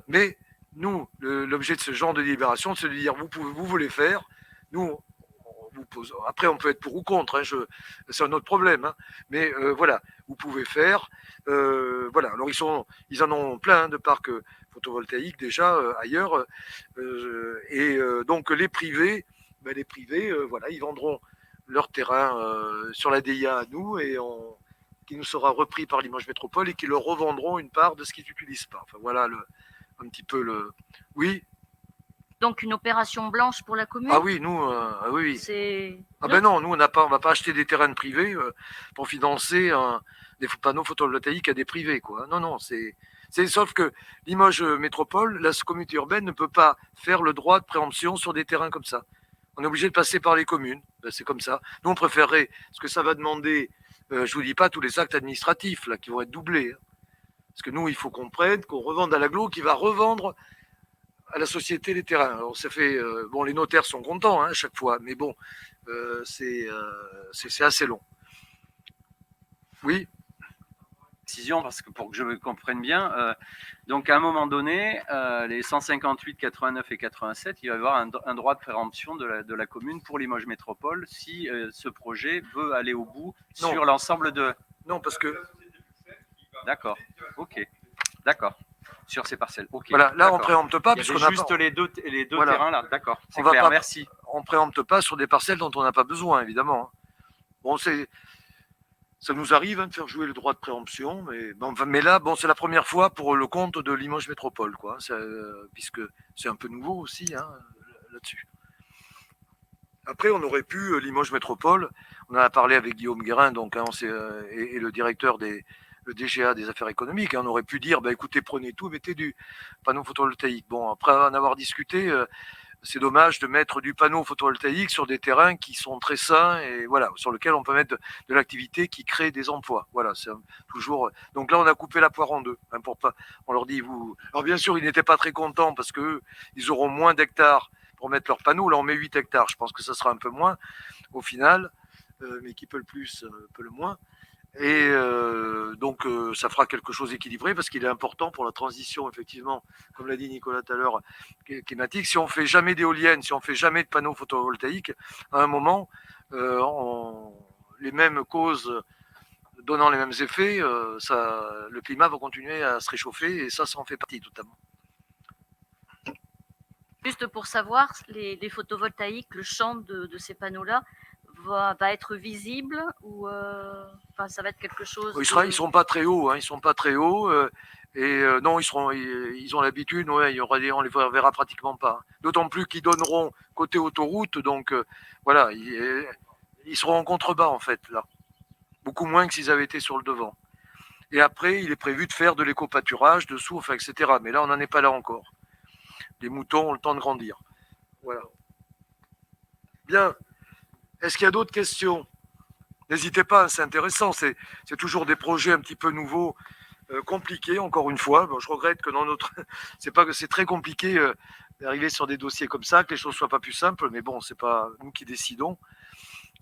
Mais nous, l'objet de ce genre de délibération, c'est de dire vous voulez faire. Nous, on vous pose. Après, on peut être pour ou contre. Hein, c'est un autre problème. Hein, mais voilà, vous pouvez faire. Voilà. Alors ils en ont plein de parcs photovoltaïques déjà ailleurs. Donc les privés, voilà, ils vendront leur terrain sur la DIA à nous et qui nous sera repris par Limoges Métropole et qui leur revendront une part de ce qu'ils n'utilisent pas. Enfin voilà un petit peu le. Oui. Donc une opération blanche pour la commune. Ah oui, nous, oui. Ah ben non, nous on va pas acheté des terrains privés pour financer des panneaux photovoltaïques à des privés, quoi. Non, c'est sauf que Limoges Métropole, la communauté urbaine ne peut pas faire le droit de préemption sur des terrains comme ça. On est obligé de passer par les communes. Ben, c'est comme ça. Nous, on préférerait, parce que ça va demander, je vous dis pas tous les actes administratifs là qui vont être doublés. Hein. Parce que nous, il faut qu'on prenne, qu'on revende à l'agglo, qui va revendre à la société les terrains. Alors ça fait, bon, les notaires sont contents à chaque fois, mais bon, c'est assez long. Oui. Précision, parce que pour que je me comprenne bien, donc à un moment donné, les 158, 89 et 87, il va y avoir un droit de préemption de la commune pour Limoges Métropole si ce projet veut aller au bout sur l'ensemble de. Non, parce que. D'accord. Ok. D'accord. Sur ces parcelles. Ok. Voilà. Là, on préempte pas puisqu'on a juste les deux voilà. Terrains là. D'accord. C'est clair. Pas, merci. On préempte pas sur des parcelles dont on n'a pas besoin, évidemment. Bon, ça nous arrive de faire jouer le droit de préemption, mais là, bon, c'est la première fois pour le compte de Limoges Métropole, quoi, puisque c'est un peu nouveau aussi là-dessus. Après, on aurait pu, Limoges Métropole, on en a parlé avec Guillaume Guérin, donc, et le directeur le DGA des affaires économiques, on aurait pu dire, écoutez, prenez tout, mettez du panneau photovoltaïque. Bon, après en avoir discuté, c'est dommage de mettre du panneau photovoltaïque sur des terrains qui sont très sains et voilà, sur lesquels on peut mettre de l'activité qui crée des emplois. Voilà, c'est toujours. Donc là, on a coupé la poire en deux. Hein, pour pas, on leur dit vous. Alors bien sûr, ils n'étaient pas très contents parce que ils auront moins d'hectares pour mettre leurs panneaux. Là, on met 8 hectares. Je pense que ça sera un peu moins au final, mais qui peut le plus, peut le moins. Et donc, ça fera quelque chose d'équilibré parce qu'il est important pour la transition, effectivement, comme l'a dit Nicolas tout à l'heure, climatique. Si on fait jamais d'éoliennes, si on fait jamais de panneaux photovoltaïques, à un moment, les mêmes causes donnant les mêmes effets, le climat va continuer à se réchauffer et ça en fait partie totalement. Juste pour savoir, les photovoltaïques, le champ de ces panneaux-là, va être visible ou ça va être quelque chose. Ils seront pas très hauts, ils sont pas très hauts non, ils ont l'habitude, on les verra pratiquement pas. D'autant plus qu'ils donneront côté autoroute, donc voilà, ils seront en contrebas en fait là, beaucoup moins que s'ils avaient été sur le devant. Et après, il est prévu de faire de l'éco-pâturage dessous, etc. Mais là, on n'en est pas là encore. Les moutons ont le temps de grandir. Voilà. Bien. Est-ce qu'il y a d'autres questions? N'hésitez pas, c'est intéressant. C'est toujours des projets un petit peu nouveaux, compliqués, encore une fois. Bon, je regrette que dans notre. C'est très compliqué d'arriver sur des dossiers comme ça, que les choses ne soient pas plus simples, mais bon, c'est pas nous qui décidons.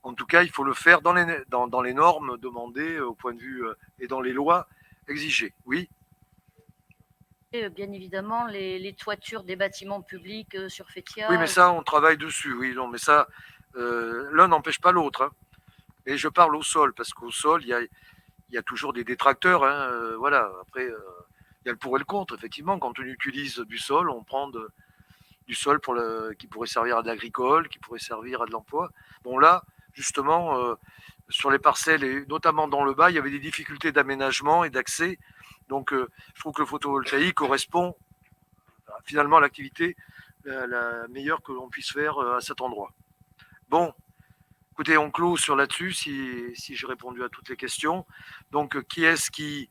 En tout cas, il faut le faire dans les normes demandées au point de vue et dans les lois exigées. Oui. Bien évidemment, les toitures des bâtiments publics sur Fétia. Oui, mais ça, on travaille dessus. Oui, non, mais ça. L'un n'empêche pas l'autre. Hein. Et je parle au sol, parce qu'au sol, il y a toujours des détracteurs. Voilà. Après, il y a le pour et le contre. Effectivement, quand on utilise du sol, on prend du sol qui pourrait servir à de l'agricole, qui pourrait servir à de l'emploi. Bon, là, justement, sur les parcelles, et notamment dans le bas, il y avait des difficultés d'aménagement et d'accès. Donc, je trouve que le photovoltaïque correspond finalement à l'activité la meilleure que l'on puisse faire à cet endroit. Bon, écoutez, on clôt sur là-dessus si j'ai répondu à toutes les questions. Donc, qui est-ce qui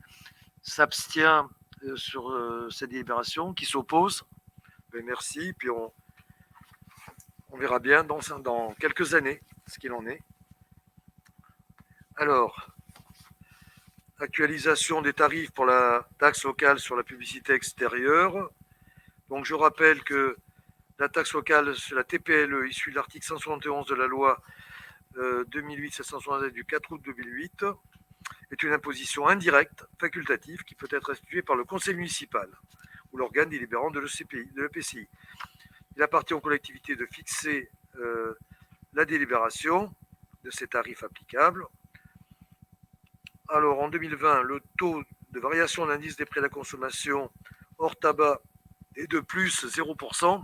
s'abstient sur cette délibération, qui s'oppose? Merci, puis on verra bien dans quelques années ce qu'il en est. Alors, actualisation des tarifs pour la taxe locale sur la publicité extérieure. Donc, je rappelle que la taxe locale sur la TPLE, issue de l'article 171 de la loi 2008-767 du 4 août 2008, est une imposition indirecte, facultative, qui peut être instituée par le conseil municipal ou l'organe délibérant de l'EPCI. Il appartient aux collectivités de fixer la délibération de ces tarifs applicables. Alors, en 2020, le taux de variation de l'indice des prix à la consommation hors tabac est de plus 0%.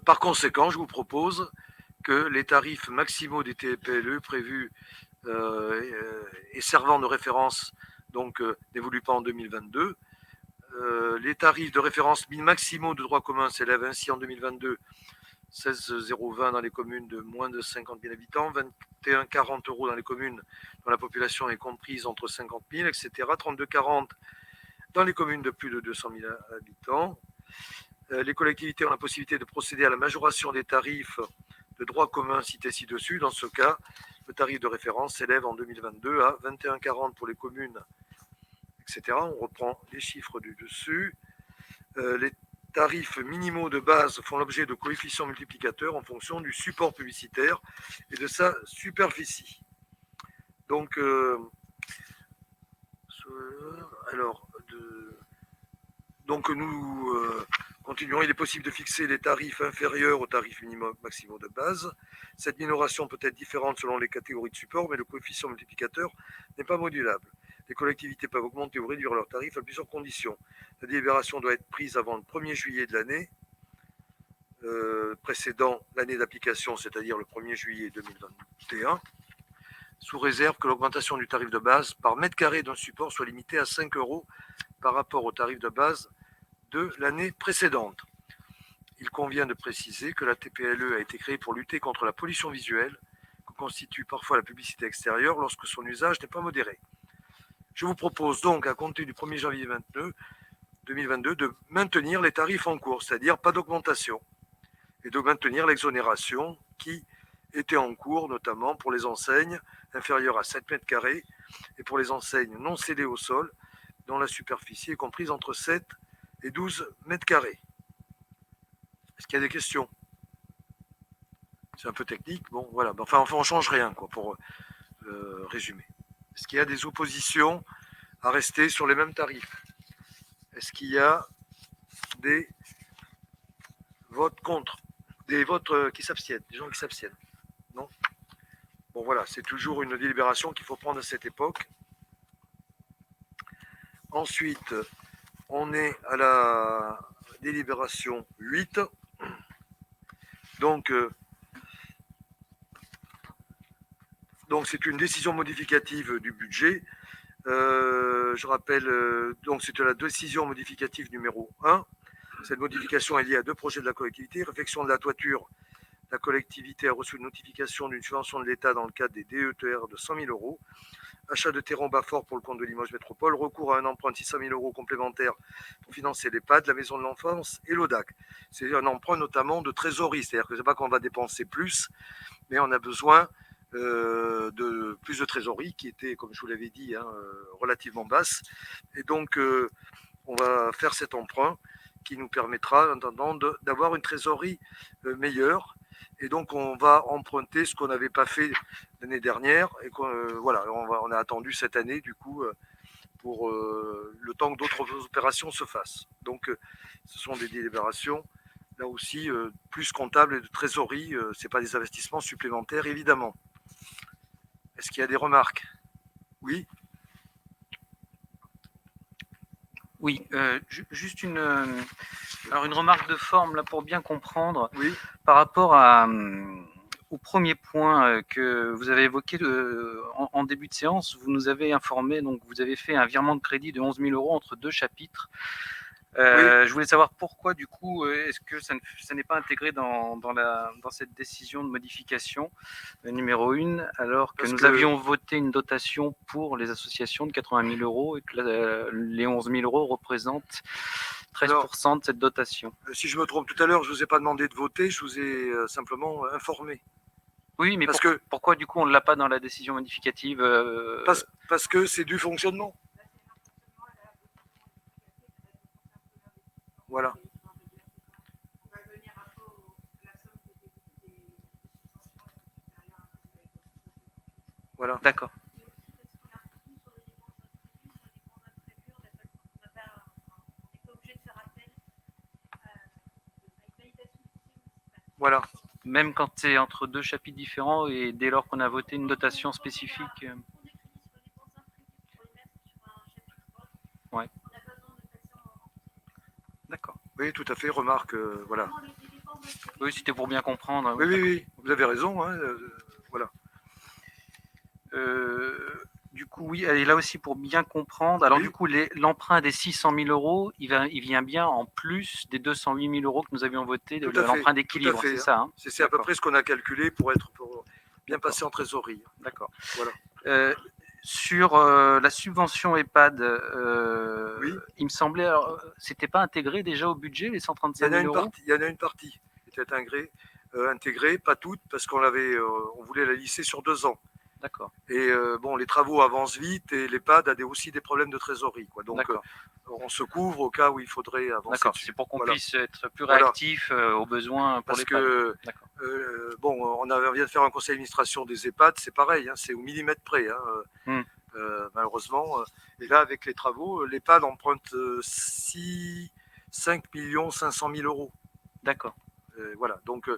Par conséquent, je vous propose que les tarifs maximaux des TPLE prévus et servant de référence, donc n'évoluent pas en 2022. Les tarifs de référence maximaux de droit commun s'élèvent ainsi en 2022 16,020 dans les communes de moins de 50 000 habitants, 21,40 € dans les communes dont la population est comprise entre 50 000, etc. 32,40 dans les communes de plus de 200 000 habitants. Les collectivités ont la possibilité de procéder à la majoration des tarifs de droit commun cités ci-dessus. Dans ce cas, le tarif de référence s'élève en 2022 à 21,40 pour les communes, etc. On reprend les chiffres du dessus. Les tarifs minimaux de base font l'objet de coefficients multiplicateurs en fonction du support publicitaire et de sa superficie. Donc, nous continuons. Il est possible de fixer des tarifs inférieurs aux tarifs minimaux maximaux de base. Cette minoration peut être différente selon les catégories de support, mais le coefficient multiplicateur n'est pas modulable. Les collectivités peuvent augmenter ou réduire leurs tarifs à plusieurs conditions. La délibération doit être prise avant le 1er juillet de l'année précédant l'année d'application, c'est-à-dire le 1er juillet 2021, sous réserve que l'augmentation du tarif de base par mètre carré d'un support soit limitée à 5 € par rapport au tarif de base de l'année précédente. Il convient de préciser que la TPLE a été créée pour lutter contre la pollution visuelle que constitue parfois la publicité extérieure lorsque son usage n'est pas modéré. Je vous propose donc, à compter du 1er janvier 2022, de maintenir les tarifs en cours, c'est-à-dire pas d'augmentation, et de maintenir l'exonération qui était en cours, notamment pour les enseignes inférieures à 7 mètres carrés et pour les enseignes non scellées au sol, dont la superficie est comprise entre 7 et 12 mètres carrés. Est-ce qu'il y a des questions? C'est un peu technique, bon voilà, enfin on ne change rien quoi, pour résumer. Est-ce qu'il y a des oppositions à rester sur les mêmes tarifs? Est-ce qu'il y a des votes contre? Des votes qui s'abstiennent, des gens qui s'abstiennent? Non? Bon voilà, c'est toujours une délibération qu'il faut prendre à cette époque. Ensuite, on est à la délibération 8. Donc c'est une décision modificative du budget. Je rappelle, donc c'était la décision modificative numéro 1. Cette modification est liée à 2 projets de la collectivité. Réfection de la toiture. La collectivité a reçu une notification d'une subvention de l'État dans le cadre des DETR de 100 000 €. Achat de terrain Bafort pour le compte de Limoges Métropole. Recours à un emprunt de 600 000 € complémentaires pour financer l'EHPAD, la maison de l'enfance et l'ODAC. C'est un emprunt notamment de trésorerie. C'est-à-dire que ce n'est pas qu'on va dépenser plus, mais on a besoin de plus de trésorerie qui était, comme je vous l'avais dit, relativement basse. Et donc, on va faire cet emprunt qui nous permettra en attendant d'avoir une trésorerie meilleure. Et donc, on va emprunter ce qu'on n'avait pas fait l'année dernière. Et voilà, on a attendu cette année, du coup, pour le temps que d'autres opérations se fassent. Donc, ce sont des délibérations, là aussi, plus comptables et de trésorerie. Ce n'est pas des investissements supplémentaires, évidemment. Est-ce qu'il y a des remarques? Oui. Oui, juste une remarque de forme là pour bien comprendre. Oui. Par rapport au premier point que vous avez évoqué en début de séance, vous nous avez informé, donc vous avez fait un virement de crédit de 11 000 € entre 2 chapitres. Oui. Je voulais savoir pourquoi, du coup, est-ce que ça n'est pas intégré dans cette décision de modification numéro 1, alors que nous avions voté une dotation pour les associations de 80 000 € et que les 11 000 € représentent 13% de cette dotation. Si je me trompe tout à l'heure, je ne vous ai pas demandé de voter, je vous ai simplement informé. Oui, mais pourquoi, du coup, on ne l'a pas dans la décision modificative Parce que c'est du fonctionnement. Voilà. Voilà. D'accord. Voilà. Même quand c'est entre 2 chapitres différents et dès lors qu'on a voté une dotation spécifique. Ouais. D'accord. Oui, tout à fait, remarque, voilà. Oui, c'était pour bien comprendre. Oui. Vous avez raison, hein, voilà. Du coup, oui, et là aussi pour bien comprendre, alors Oui. du coup, l'emprunt des 600 000 euros, il vient bien en plus des 208 000 euros que nous avions voté, Tout à fait, l'emprunt tout d'équilibre, à fait, c'est hein. ça, hein? C'est à peu D'accord. près ce qu'on a calculé pour bien D'accord. passer en trésorerie. D'accord. Voilà. Sur la subvention EHPAD, Oui. il me semblait, c'était pas intégré déjà au budget, les 135 000 euros? Il y en a une partie qui était intégrée, pas toute, parce on voulait la lisser sur 2 ans. D'accord. Et bon, les travaux avancent vite et l'EHPAD a aussi des problèmes de trésorerie, quoi. Donc, on se couvre au cas où il faudrait avancer D'accord, dessus. c'est pour qu'on Voilà. puisse être plus Voilà. réactif aux besoins pour Parce l'EHPAD. que, D'accord. bon, on vient de faire un conseil d'administration des EHPAD, c'est pareil, hein, c'est au millimètre près, hein, malheureusement. Et là, avec les travaux, l'EHPAD emprunte 5 500 000 euros. D'accord. Voilà, donc,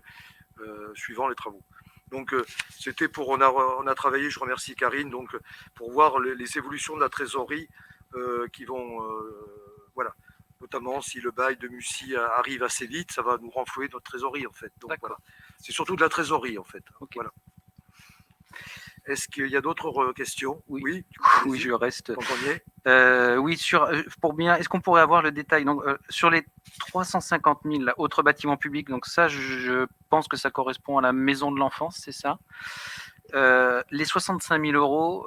suivant les travaux. Donc, c'était on a travaillé, je remercie Karine, donc, pour voir les évolutions de la trésorerie qui vont, voilà. Notamment si le bail de Mussy arrive assez vite, ça va nous renflouer notre trésorerie, en fait. Donc, voilà. C'est surtout de la trésorerie, en fait. Okay. Voilà. Est-ce qu'il y a d'autres questions? Oui, oui, je reste. Oui, est-ce qu'on pourrait avoir le détail? Donc, sur les 350 000 autres bâtiments publics, donc ça, je pense que ça correspond à la maison de l'enfance, c'est ça. Les 65 000 euros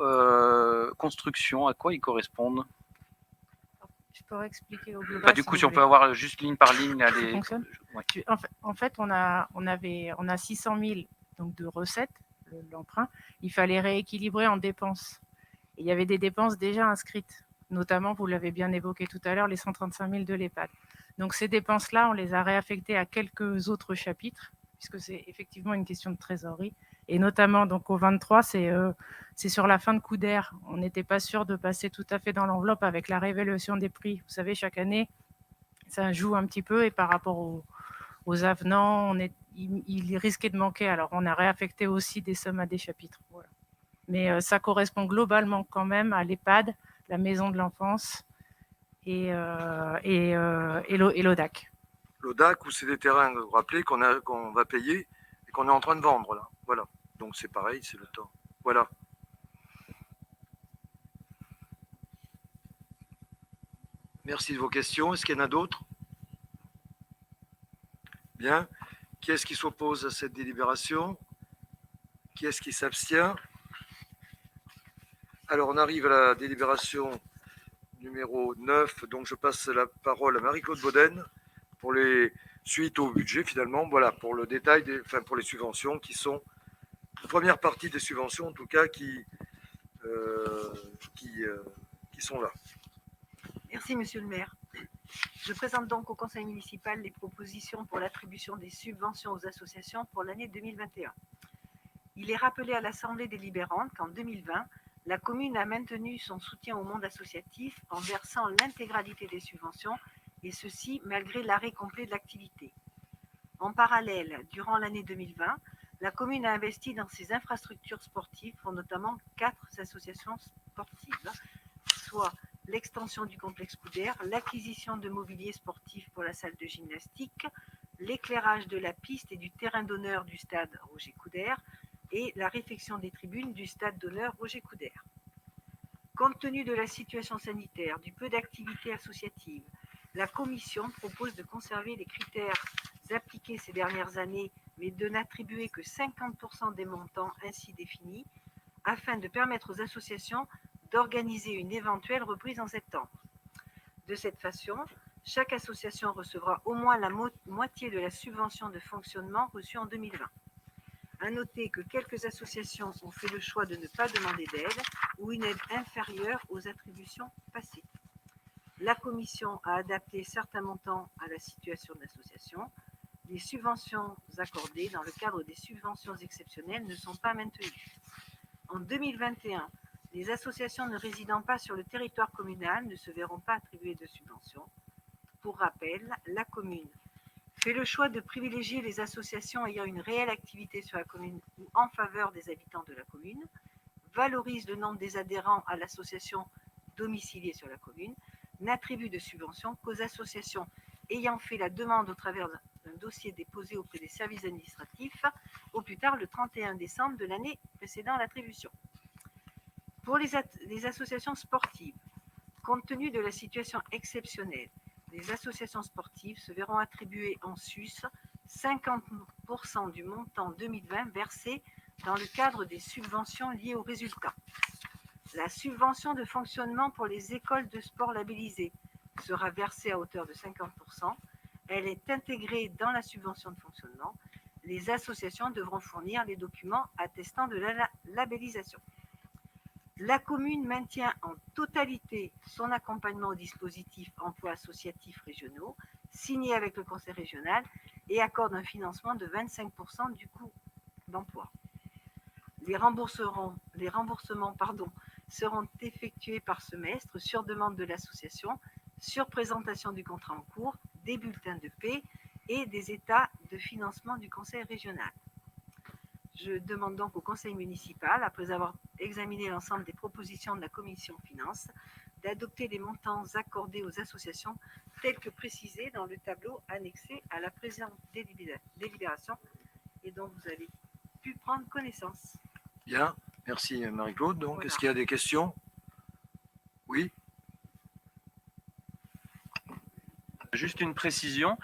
construction, à quoi ils correspondent? Je pourrais expliquer au global. Du coup, si on peut avoir juste ligne par ligne, là, ça fonctionne. Ouais. En fait, on a 600 000 donc de recettes, l'emprunt. Il fallait rééquilibrer en dépenses. Et il y avait des dépenses déjà inscrites, notamment, vous l'avez bien évoqué tout à l'heure, les 135 000 de l'EHPAD. Donc ces dépenses-là, on les a réaffectées à quelques autres chapitres, puisque c'est effectivement une question de trésorerie. Et notamment, donc au 23, c'est sur la fin de coup d'air. On n'était pas sûr de passer tout à fait dans l'enveloppe avec la réévaluation des prix. Vous savez, chaque année, ça joue un petit peu, et par rapport aux avenants, il risquait de manquer. Alors, on a réaffecté aussi des sommes à des chapitres. Voilà. Mais ça correspond globalement quand même à l'EHPAD, la maison de l'enfance et l'ODAC. L'ODAC, où c'est des terrains, vous vous rappelez, qu'on va payer et qu'on est en train de vendre, là. Voilà. Donc c'est pareil, c'est le temps. Voilà. Merci de vos questions. Est-ce qu'il y en a d'autres? Bien. Qui est-ce qui s'oppose à cette délibération? Qui est-ce qui s'abstient? Alors, on arrive à la délibération numéro 9. Donc, je passe la parole à Marie-Claude Bauden pour les suites au budget, finalement. Voilà, pour le détail, pour les subventions qui sont, la première partie des subventions, en tout cas, qui sont là. Merci, monsieur le maire. Je présente donc au conseil municipal les propositions pour l'attribution des subventions aux associations pour l'année 2021. Il est rappelé à l'Assemblée délibérante qu'en 2020, la commune a maintenu son soutien au monde associatif en versant l'intégralité des subventions, et ceci malgré l'arrêt complet de l'activité. En parallèle, durant l'année 2020, la commune a investi dans ses infrastructures sportives pour notamment 4 associations sportives, soit l'extension du complexe Coudert, l'acquisition de mobilier sportif pour la salle de gymnastique, l'éclairage de la piste et du terrain d'honneur du stade Roger Coudert et la réfection des tribunes du stade d'honneur Roger Coudert. Compte tenu de la situation sanitaire, du peu d'activités associatives, la Commission propose de conserver les critères appliqués ces dernières années, mais de n'attribuer que 50% des montants ainsi définis, afin de permettre aux associations d'organiser une éventuelle reprise en septembre. De cette façon, chaque association recevra au moins la moitié de la subvention de fonctionnement reçue en 2020. À noter que quelques associations ont fait le choix de ne pas demander d'aide ou une aide inférieure aux attributions passées. La Commission a adapté certains montants à la situation de l'association. Les subventions accordées dans le cadre des subventions exceptionnelles ne sont pas maintenues. En 2021, les associations ne résidant pas sur le territoire communal ne se verront pas attribuer de subventions. Pour rappel, la commune fait le choix de privilégier les associations ayant une réelle activité sur la commune ou en faveur des habitants de la commune, valorise le nombre des adhérents à l'association domiciliée sur la commune, n'attribue de subventions qu'aux associations ayant fait la demande au travers d'un le dossier déposé auprès des services administratifs au plus tard le 31 décembre de l'année précédant l'attribution. Pour les associations sportives, compte tenu de la situation exceptionnelle, les associations sportives se verront attribuer en sus 50% du montant 2020 versé dans le cadre des subventions liées aux résultats. La subvention de fonctionnement pour les écoles de sport labellisées sera versée à hauteur de 50%. Elle est intégrée dans la subvention de fonctionnement. Les associations devront fournir les documents attestant de la labellisation. La commune maintient en totalité son accompagnement au dispositif emploi associatifs régionaux signé avec le conseil régional et accorde un financement de 25% du coût d'emploi. Les remboursements seront effectués par semestre sur demande de l'association, sur présentation du contrat en cours, des bulletins de paie et des états de financement du conseil régional. Je demande donc au conseil municipal, après avoir examiné l'ensemble des propositions de la commission finances, d'adopter les montants accordés aux associations tels que précisés dans le tableau annexé à la présente délibération et dont vous avez pu prendre connaissance. Bien, merci Marie-Claude. Donc, Voilà. Est-ce qu'il y a des questions? Oui. Juste une précision,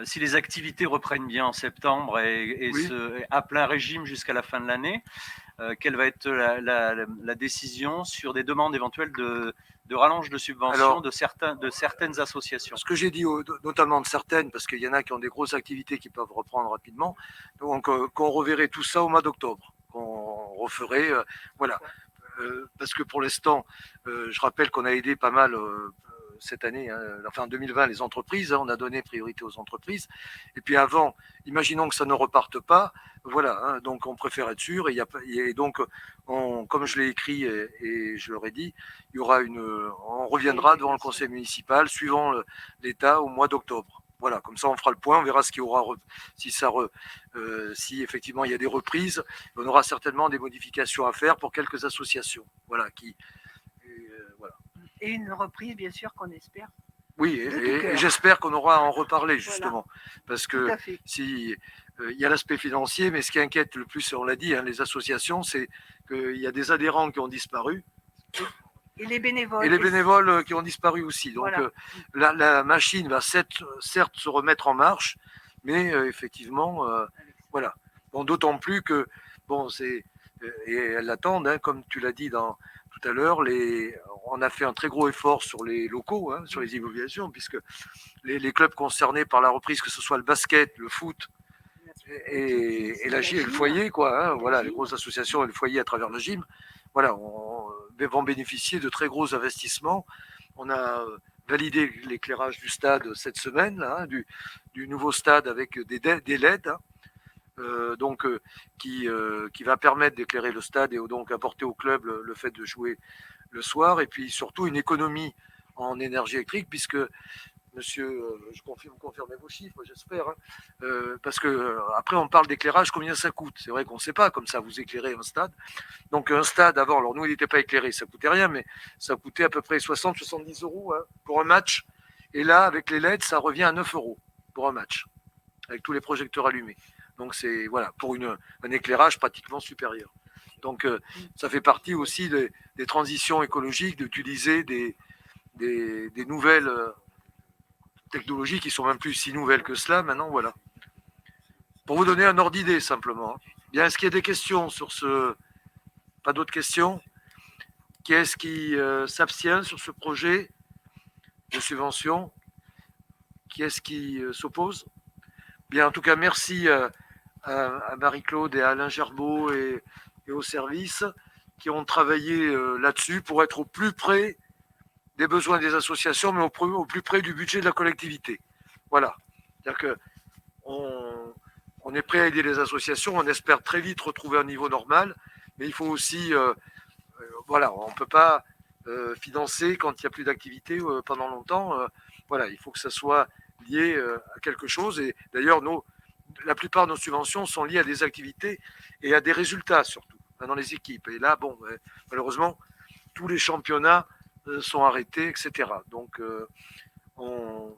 si les activités reprennent bien en septembre et Oui. à plein régime jusqu'à la fin de l'année, quelle va être la décision sur des demandes éventuelles de rallonge de subventions Alors, de certaines associations? Ce que j'ai dit, notamment de certaines, parce qu'il y en a qui ont des grosses activités qui peuvent reprendre rapidement, donc qu'on reverrait tout ça au mois d'octobre, qu'on referait, voilà. Parce que pour l'instant, je rappelle qu'on a aidé pas mal cette année, enfin en 2020, les entreprises, on a donné priorité aux entreprises. Et puis avant, imaginons que ça ne reparte pas, voilà, donc on préfère être sûr. Et donc, comme je l'ai écrit et je l'aurais dit, il y aura on reviendra devant le conseil municipal suivant l'état au mois d'octobre. Voilà, comme ça on fera le point, on verra ce qu'il y aura, si effectivement il y a des reprises, on aura certainement des modifications à faire pour quelques associations. Voilà, voilà. Et une reprise, bien sûr, qu'on espère. Oui, et j'espère qu'on aura à en reparler justement, voilà. Parce que si il y a l'aspect financier, mais ce qui inquiète le plus, on l'a dit, les associations, c'est qu'il y a des adhérents qui ont disparu. Et les bénévoles. Et les bénévoles qui ont disparu aussi. Donc voilà. la machine va certes se remettre en marche, mais effectivement, voilà. Bon, d'autant plus que, bon, et elles l'attendent, comme tu l'as dit tout à l'heure, on a fait un très gros effort sur les locaux, sur les immobilisations, puisque les clubs concernés par la reprise, que ce soit le basket, le foot et la gym, et le foyer, voilà, les grosses associations et le foyer à travers le gym, voilà, vont bénéficier de très gros investissements. On a validé l'éclairage du stade cette semaine, du nouveau stade avec des LED, qui va permettre d'éclairer le stade et donc apporter au club le fait de jouer le soir, et puis surtout une économie en énergie électrique, puisque monsieur, vous confirmez vos chiffres, j'espère, parce que après on parle d'éclairage, combien ça coûte? C'est vrai qu'on ne sait pas, comme ça vous éclairez un stade. Donc un stade avant, alors nous il n'était pas éclairé, ça coûtait rien, mais ça coûtait à peu près 60-70 euros pour un match, et là avec les LED ça revient à 9 euros pour un match, avec tous les projecteurs allumés. Donc c'est voilà, pour un éclairage pratiquement supérieur. Donc ça fait partie aussi des transitions écologiques, d'utiliser des nouvelles technologies qui sont même plus si nouvelles que cela maintenant, voilà. Pour vous donner un ordre d'idée simplement. Bien, est-ce qu'il y a des questions sur ce... Pas d'autres questions? Qui est-ce qui s'abstient sur ce projet de subvention? Qui est-ce qui s'oppose? Bien, en tout cas, merci à Marie-Claude et à Alain Gerbeau et aux services qui ont travaillé là-dessus pour être au plus près des besoins des associations, mais au plus près du budget de la collectivité. Voilà. C'est-à-dire qu'on est prêt à aider les associations, on espère très vite retrouver un niveau normal, mais il faut aussi, voilà, on ne peut pas financer quand il n'y a plus d'activité pendant longtemps. Voilà, il faut que ça soit lié à quelque chose. Et d'ailleurs, la plupart de nos subventions sont liées à des activités et à des résultats surtout dans les équipes. Et là, bon, malheureusement, tous les championnats sont arrêtés, etc. Donc, on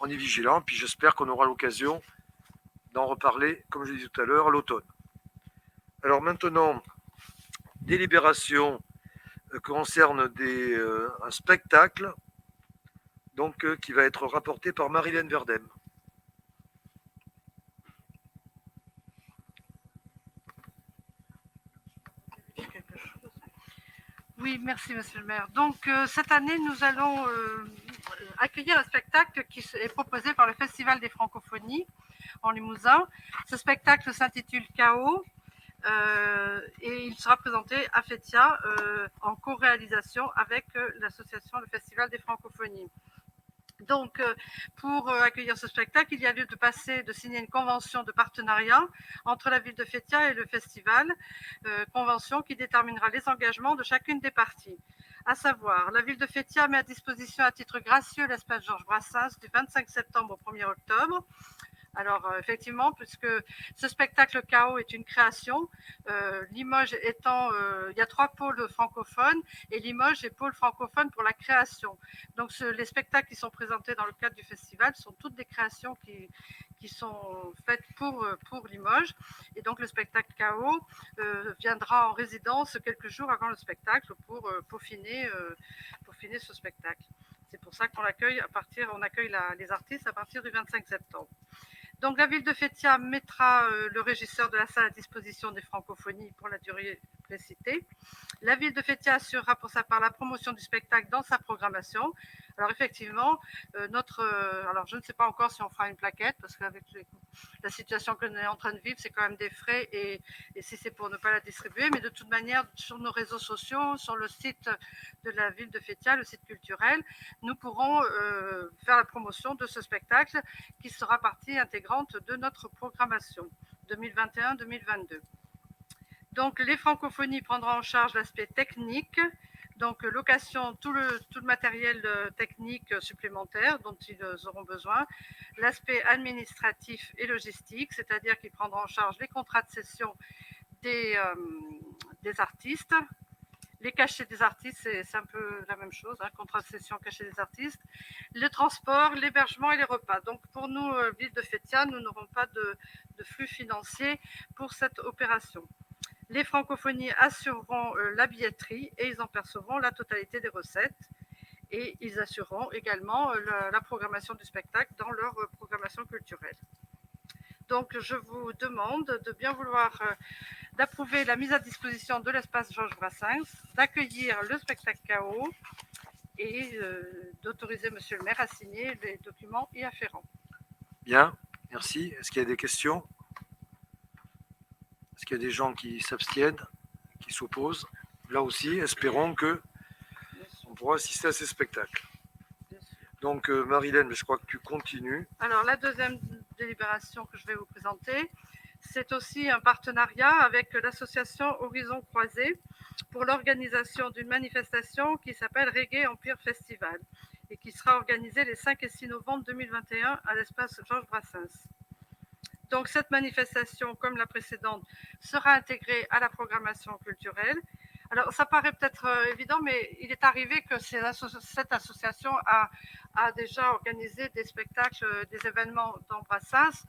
est vigilant. Puis j'espère qu'on aura l'occasion d'en reparler, comme je disais tout à l'heure, à l'automne. Alors maintenant, délibération concerne un spectacle donc, qui va être rapporté par Marilène Verdem. Oui, merci Monsieur le maire. Donc cette année, nous allons accueillir un spectacle qui est proposé par le Festival des Francophonies en Limousin. Ce spectacle s'intitule Chaos et il sera présenté à Fétia en co-réalisation avec l'association Le Festival des Francophonies. Donc, pour accueillir ce spectacle, il y a lieu de signer une convention de partenariat entre la ville de Fétia et le festival, convention qui déterminera les engagements de chacune des parties. À savoir, la ville de Fétia met à disposition à titre gracieux l'espace Georges Brassens du 25 septembre au 1er octobre. Alors, effectivement, puisque ce spectacle Chaos est une création, Limoges étant, il y a 3 pôles francophones et Limoges est pôle francophone pour la création. Donc, les spectacles qui sont présentés dans le cadre du festival sont toutes des créations qui sont faites pour Limoges. Et donc, le spectacle Chaos viendra en résidence quelques jours avant le spectacle pour peaufiner ce spectacle. C'est pour ça qu'on accueille les artistes à partir du 25 septembre. Donc la ville de Fétia mettra le régisseur de la salle à disposition des francophonies pour la durée précitée. La ville de Fétia assurera pour sa part la promotion du spectacle dans sa programmation. Alors effectivement, alors je ne sais pas encore si on fera une plaquette, parce qu'avec la situation que l'on est en train de vivre, c'est quand même des frais, et si c'est pour ne pas la distribuer, mais de toute manière, sur nos réseaux sociaux, sur le site de la ville de Fétia, le site culturel, nous pourrons faire la promotion de ce spectacle qui sera partie intégrante de notre programmation 2021-2022. Donc les francophonies prendront en charge l'aspect technique, donc location, tout le matériel technique supplémentaire dont ils auront besoin, l'aspect administratif et logistique, c'est-à-dire qu'ils prendront en charge les contrats de cession des artistes, les cachets des artistes, c'est un peu la même chose, contrat de cession, cachet des artistes, le transport, l'hébergement et les repas. Donc pour nous, ville de Fétia, nous n'aurons pas de flux financier pour cette opération. Les francophonies assureront la billetterie et ils en percevront la totalité des recettes. Et ils assureront également la programmation du spectacle dans leur programmation culturelle. Donc je vous demande de bien vouloir d'approuver la mise à disposition de l'espace Georges Brassens, d'accueillir le spectacle Chaos et d'autoriser Monsieur le maire à signer les documents y afférents. Bien, merci. Est-ce qu'il y a des questions ? Est-ce qu'il y a des gens qui s'abstiennent, qui s'opposent ? Là aussi, espérons qu'on pourra assister à ces spectacles. Donc, Marilène, je crois que tu continues. Alors, la deuxième délibération que je vais vous présenter, c'est aussi un partenariat avec l'association Horizon Croisé pour l'organisation d'une manifestation qui s'appelle Reggae Empire Festival et qui sera organisée les 5 et 6 novembre 2021 à l'espace Georges Brassens. Donc cette manifestation, comme la précédente, sera intégrée à la programmation culturelle. Alors ça paraît peut-être évident, mais il est arrivé que cette association a déjà organisé des spectacles, des événements dans Brassens,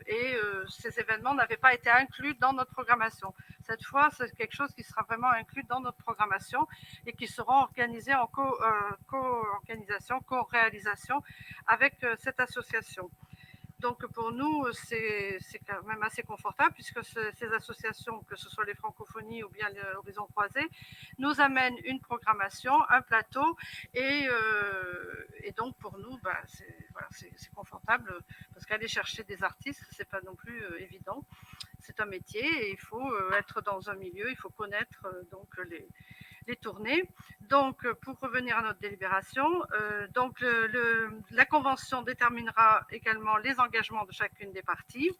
et ces événements n'avaient pas été inclus dans notre programmation. Cette fois, c'est quelque chose qui sera vraiment inclus dans notre programmation et qui seront organisés en co-organisation, co-réalisation avec cette association. Donc pour nous, c'est quand même assez confortable puisque ces associations, que ce soit les francophonies ou bien l'Horizon Croisé, nous amènent une programmation, un plateau et donc pour nous, c'est confortable parce qu'aller chercher des artistes, c'est pas non plus évident. C'est un métier et il faut être dans un milieu, il faut connaître donc les tournées. Donc, pour revenir à notre délibération, la convention déterminera également les engagements de chacune des parties.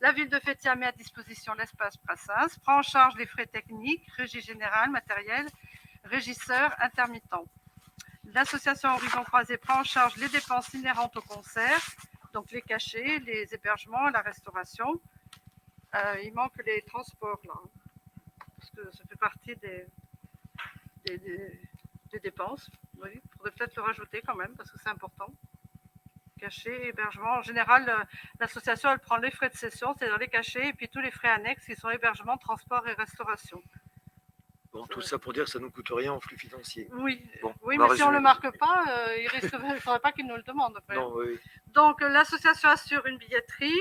La ville de Fétia met à disposition l'espace Brassens, prend en charge les frais techniques, régie générale, matériel, régisseur, intermittent. L'association Horizon Croisé prend en charge les dépenses inhérentes au concert, donc les cachets, les hébergements, la restauration. Il manque les transports là, parce que ça fait partie des dépenses. Oui, il faudrait peut-être le rajouter quand même parce que c'est important. Cachets, hébergement. En général, l'association, elle prend les frais de session, c'est-à-dire les cachets, et puis tous les frais annexes qui sont hébergement, transport et restauration. Bon, tout ça pour dire que ça ne nous coûte rien en flux financier. Oui, Bon, oui, on va mais si on ne le résumer. marque pas, il ne faudrait pas qu'il nous le demande. Après. Non, oui. Donc, l'association assure une billetterie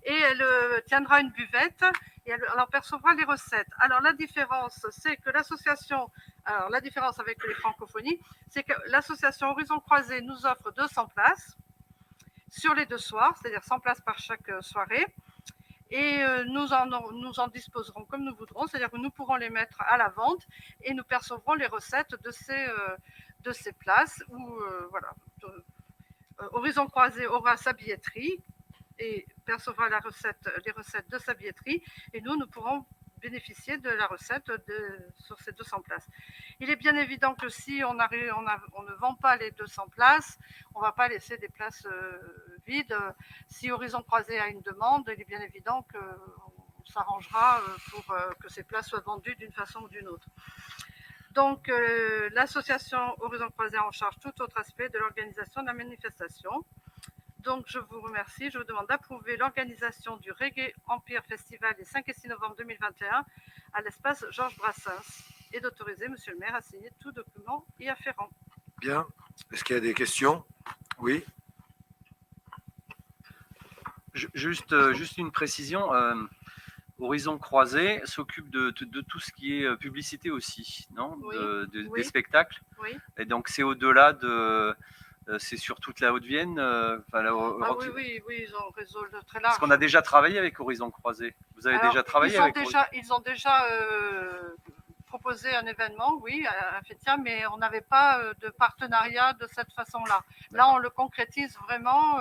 et elle tiendra une buvette et elle en percevra les recettes. Alors, la différence, c'est que l'association, alors la différence avec les francophonies, c'est que l'association Horizon Croisé nous offre 200 places sur les 2 soirs, c'est-à-dire 100 places par chaque soirée. Et nous en disposerons comme nous voudrons, c'est-à-dire que nous pourrons les mettre à la vente et nous percevrons les recettes de ces places. Voilà. Horizon Croisé aura sa billetterie et percevra les recettes de sa billetterie, et nous pourrons bénéficier de la recette sur ces 200 places. Il est bien évident que si on ne vend pas les 200 places, on ne va pas laisser des places vides. Si Horizon Croisé a une demande, il est bien évident qu'on s'arrangera pour que ces places soient vendues d'une façon ou d'une autre. Donc, l'association Horizon Croisé en charge tout autre aspect de l'organisation de la manifestation. Donc, je vous remercie. Je vous demande d'approuver l'organisation du Reggae Empire Festival les 5 et 6 novembre 2021 à l'espace Georges Brassens et d'autoriser Monsieur le maire à signer tout document y afférent. Bien. Est-ce qu'il y a des questions? Oui. Juste une précision. Horizon Croisé s'occupe de tout ce qui est publicité aussi, non? Oui, Des oui. spectacles. Oui. Et donc, c'est au-delà de... c'est sur toute la Haute-Vienne. Oui, ils ont un réseau très large. Parce qu'on a déjà travaillé avec Horizon Croisé. Vous avez déjà travaillé avec Ils ont déjà proposé un événement, oui, à Fétia, mais on n'avait pas de partenariat de cette façon-là. Là, on le concrétise vraiment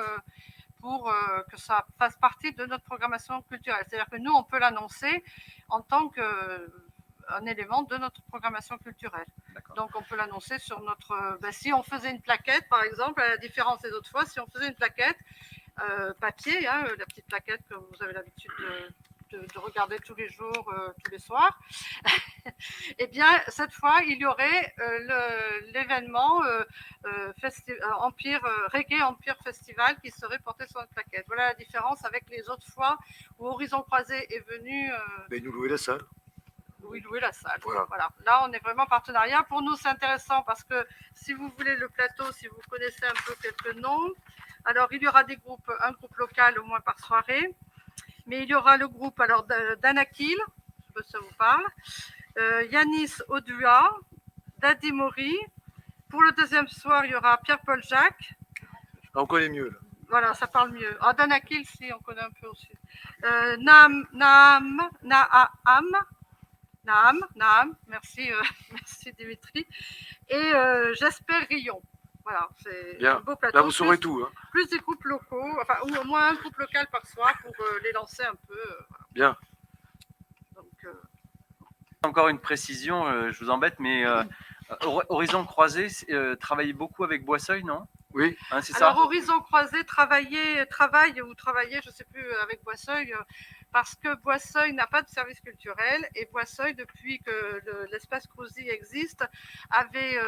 pour que ça fasse partie de notre programmation culturelle. C'est-à-dire que nous, on peut l'annoncer en tant qu'un élément de notre programmation culturelle. Donc, on peut l'annoncer sur notre... si on faisait une plaquette, par exemple, à la différence des autres fois, si on faisait une plaquette papier, la petite plaquette que vous avez l'habitude de regarder tous les jours, tous les soirs, eh bien, cette fois, il y aurait l'événement Reggae Empire Festival qui serait porté sur notre plaquette. Voilà la différence avec les autres fois où Horizon Croisé est venu... Mais nous louer la salle. Oui, louer la salle. Voilà. Là, on est vraiment partenariat. Pour nous, c'est intéressant parce que si vous voulez le plateau, si vous connaissez un peu quelques noms, alors il y aura un groupe local au moins par soirée, mais il y aura le groupe d'Anakil, je sais pas si ça vous parle, Yanis Odua, Daddy Mori. Pour le deuxième soir, il y aura Pierre-Paul Jacques. On connaît mieux. Là. Voilà, ça parle mieux. Danakil, si, on connaît un peu aussi. Naam, merci, merci Dimitri. Et j'espère Rion. Voilà, c'est un beau plateau. Là, vous saurez tout. Hein. Plus des groupes locaux, enfin, ou au moins un groupe local par soir pour les lancer un peu. Voilà. Bien. Donc, encore une précision, je vous embête, mais Horizon Croisé travaillait beaucoup avec Boisseuil, non? Oui. Hein, c'est ça. Alors, Horizon Croisé travaille, je ne sais plus, avec Boisseuil, parce que Boisseuil n'a pas de service culturel et Boisseuil, depuis que l'espace Crousy existe, avait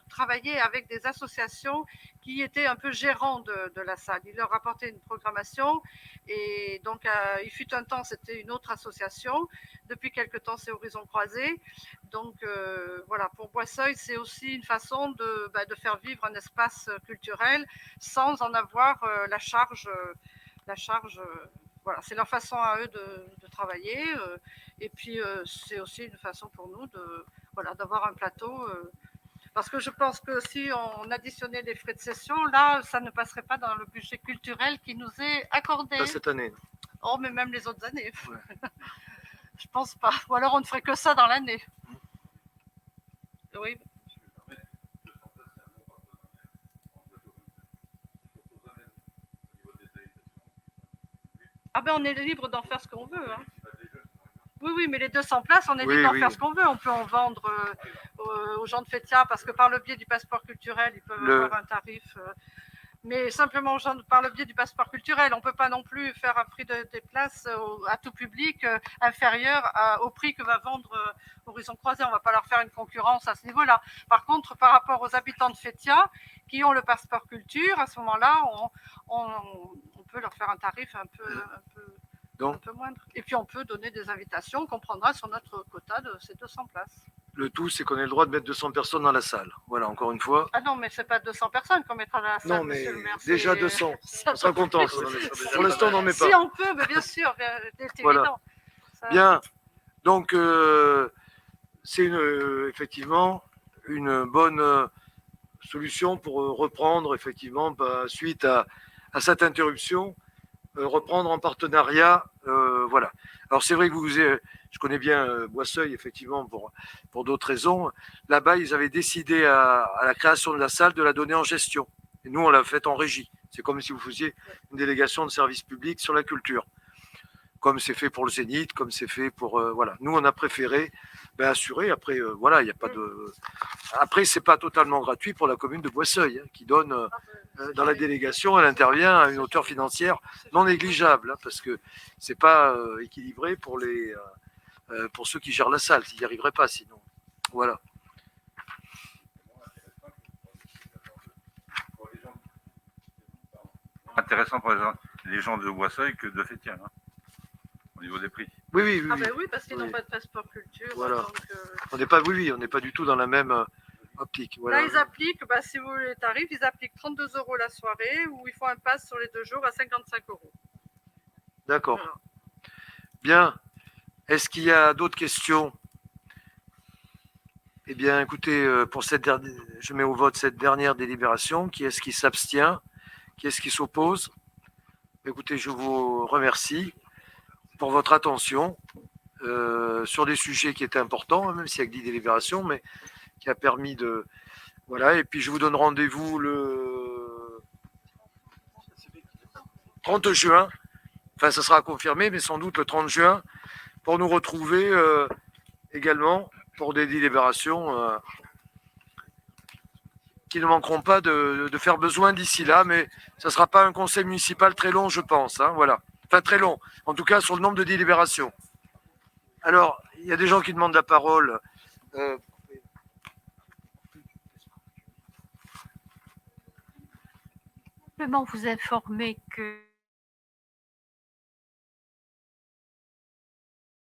travaillé avec des associations qui étaient un peu gérants de la salle. Il leur apportait une programmation et donc il fut un temps, c'était une autre association. Depuis quelque temps, c'est Horizon Croisé. Donc voilà, pour Boisseuil, c'est aussi une façon de faire vivre un espace culturel sans en avoir la charge. Voilà, c'est leur façon à eux de travailler. Et puis, c'est aussi une façon pour nous d'avoir un plateau. Parce que je pense que si on additionnait les frais de session, là, ça ne passerait pas dans le budget culturel qui nous est accordé. Pas cette année. Oh, mais même les autres années. Ouais. Je pense pas. Ou alors, on ne ferait que ça dans l'année. Oui. Ah ben on est libre d'en faire ce qu'on veut. Hein. Oui, mais les 200 places, on est libre d'en faire ce qu'on veut. On peut en vendre aux gens de Fétia parce que par le biais du passeport culturel, ils peuvent avoir un tarif. Mais simplement par le biais du passeport culturel. On ne peut pas non plus faire un prix des places à tout public inférieur au prix que va vendre Horizon Croisé. On ne va pas leur faire une concurrence à ce niveau-là. Par contre, par rapport aux habitants de Fétia qui ont le passeport culture, à ce moment-là, on peut leur faire un tarif un peu moindre. Et puis on peut donner des invitations qu'on prendra sur notre quota de ces 200 places. Le tout, c'est qu'on ait le droit de mettre 200 personnes dans la salle. Voilà, encore une fois. Ah non, mais c'est pas 200 personnes qu'on mettra dans la salle, Non, mais monsieur le maire. déjà 200. On sera content. Pour l'instant, on n'en met pas. Si on peut, mais bien sûr, c'est voilà. évident. Ça... Bien. Donc, c'est effectivement une bonne solution pour reprendre, effectivement, suite à cette interruption, reprendre en partenariat. Voilà. Alors, c'est vrai que je connais bien Boisseuil, effectivement, pour d'autres raisons. Là-bas, ils avaient décidé à la création de la salle de la donner en gestion. Et nous, on l'a fait en régie. C'est comme si vous faisiez une délégation de service public sur la culture. Comme c'est fait pour le Zénith, comme c'est fait pour... voilà. Nous, on a préféré assurer. Après, voilà, il n'y a pas de... Après, c'est pas totalement gratuit pour la commune de Boisseuil, hein, qui donne... dans la délégation, elle intervient à une hauteur financière non négligeable, hein, parce que c'est pas équilibré pour ceux qui gèrent la salle. Ils n'y arriveraient pas sinon. Voilà. Intéressant pour les gens de Boisseuil que de Fétia, hein, au niveau des prix. Oui, oui, oui. Ah ben oui, parce qu'ils n'ont pas de passeport culture. Voilà. Donc, on n'est pas, on n'est pas du tout dans la même optique. Voilà. Là, ils appliquent, si vous voulez les tarifs, ils appliquent 32 € la soirée ou ils font un pass sur les 2 jours à 55 €. D'accord. Voilà. Bien. Est-ce qu'il y a d'autres questions? Eh bien, écoutez, je mets au vote cette dernière délibération. Qui est-ce qui s'abstient? Qui est-ce qui s'oppose? Écoutez, je vous remercie pour votre attention sur des sujets qui étaient importants, même s'il n'y a que 10 délibérations, mais qui a permis de... Voilà, et puis je vous donne rendez-vous le 30 juin. Enfin, ça sera confirmé, mais sans doute le 30 juin, pour nous retrouver également pour des délibérations qui ne manqueront pas de faire besoin d'ici là, mais ça ne sera pas un conseil municipal très long, je pense. Hein, voilà. Enfin, très long, en tout cas sur le nombre de délibérations. Alors, il y a des gens qui demandent la parole. Simplement vous informer que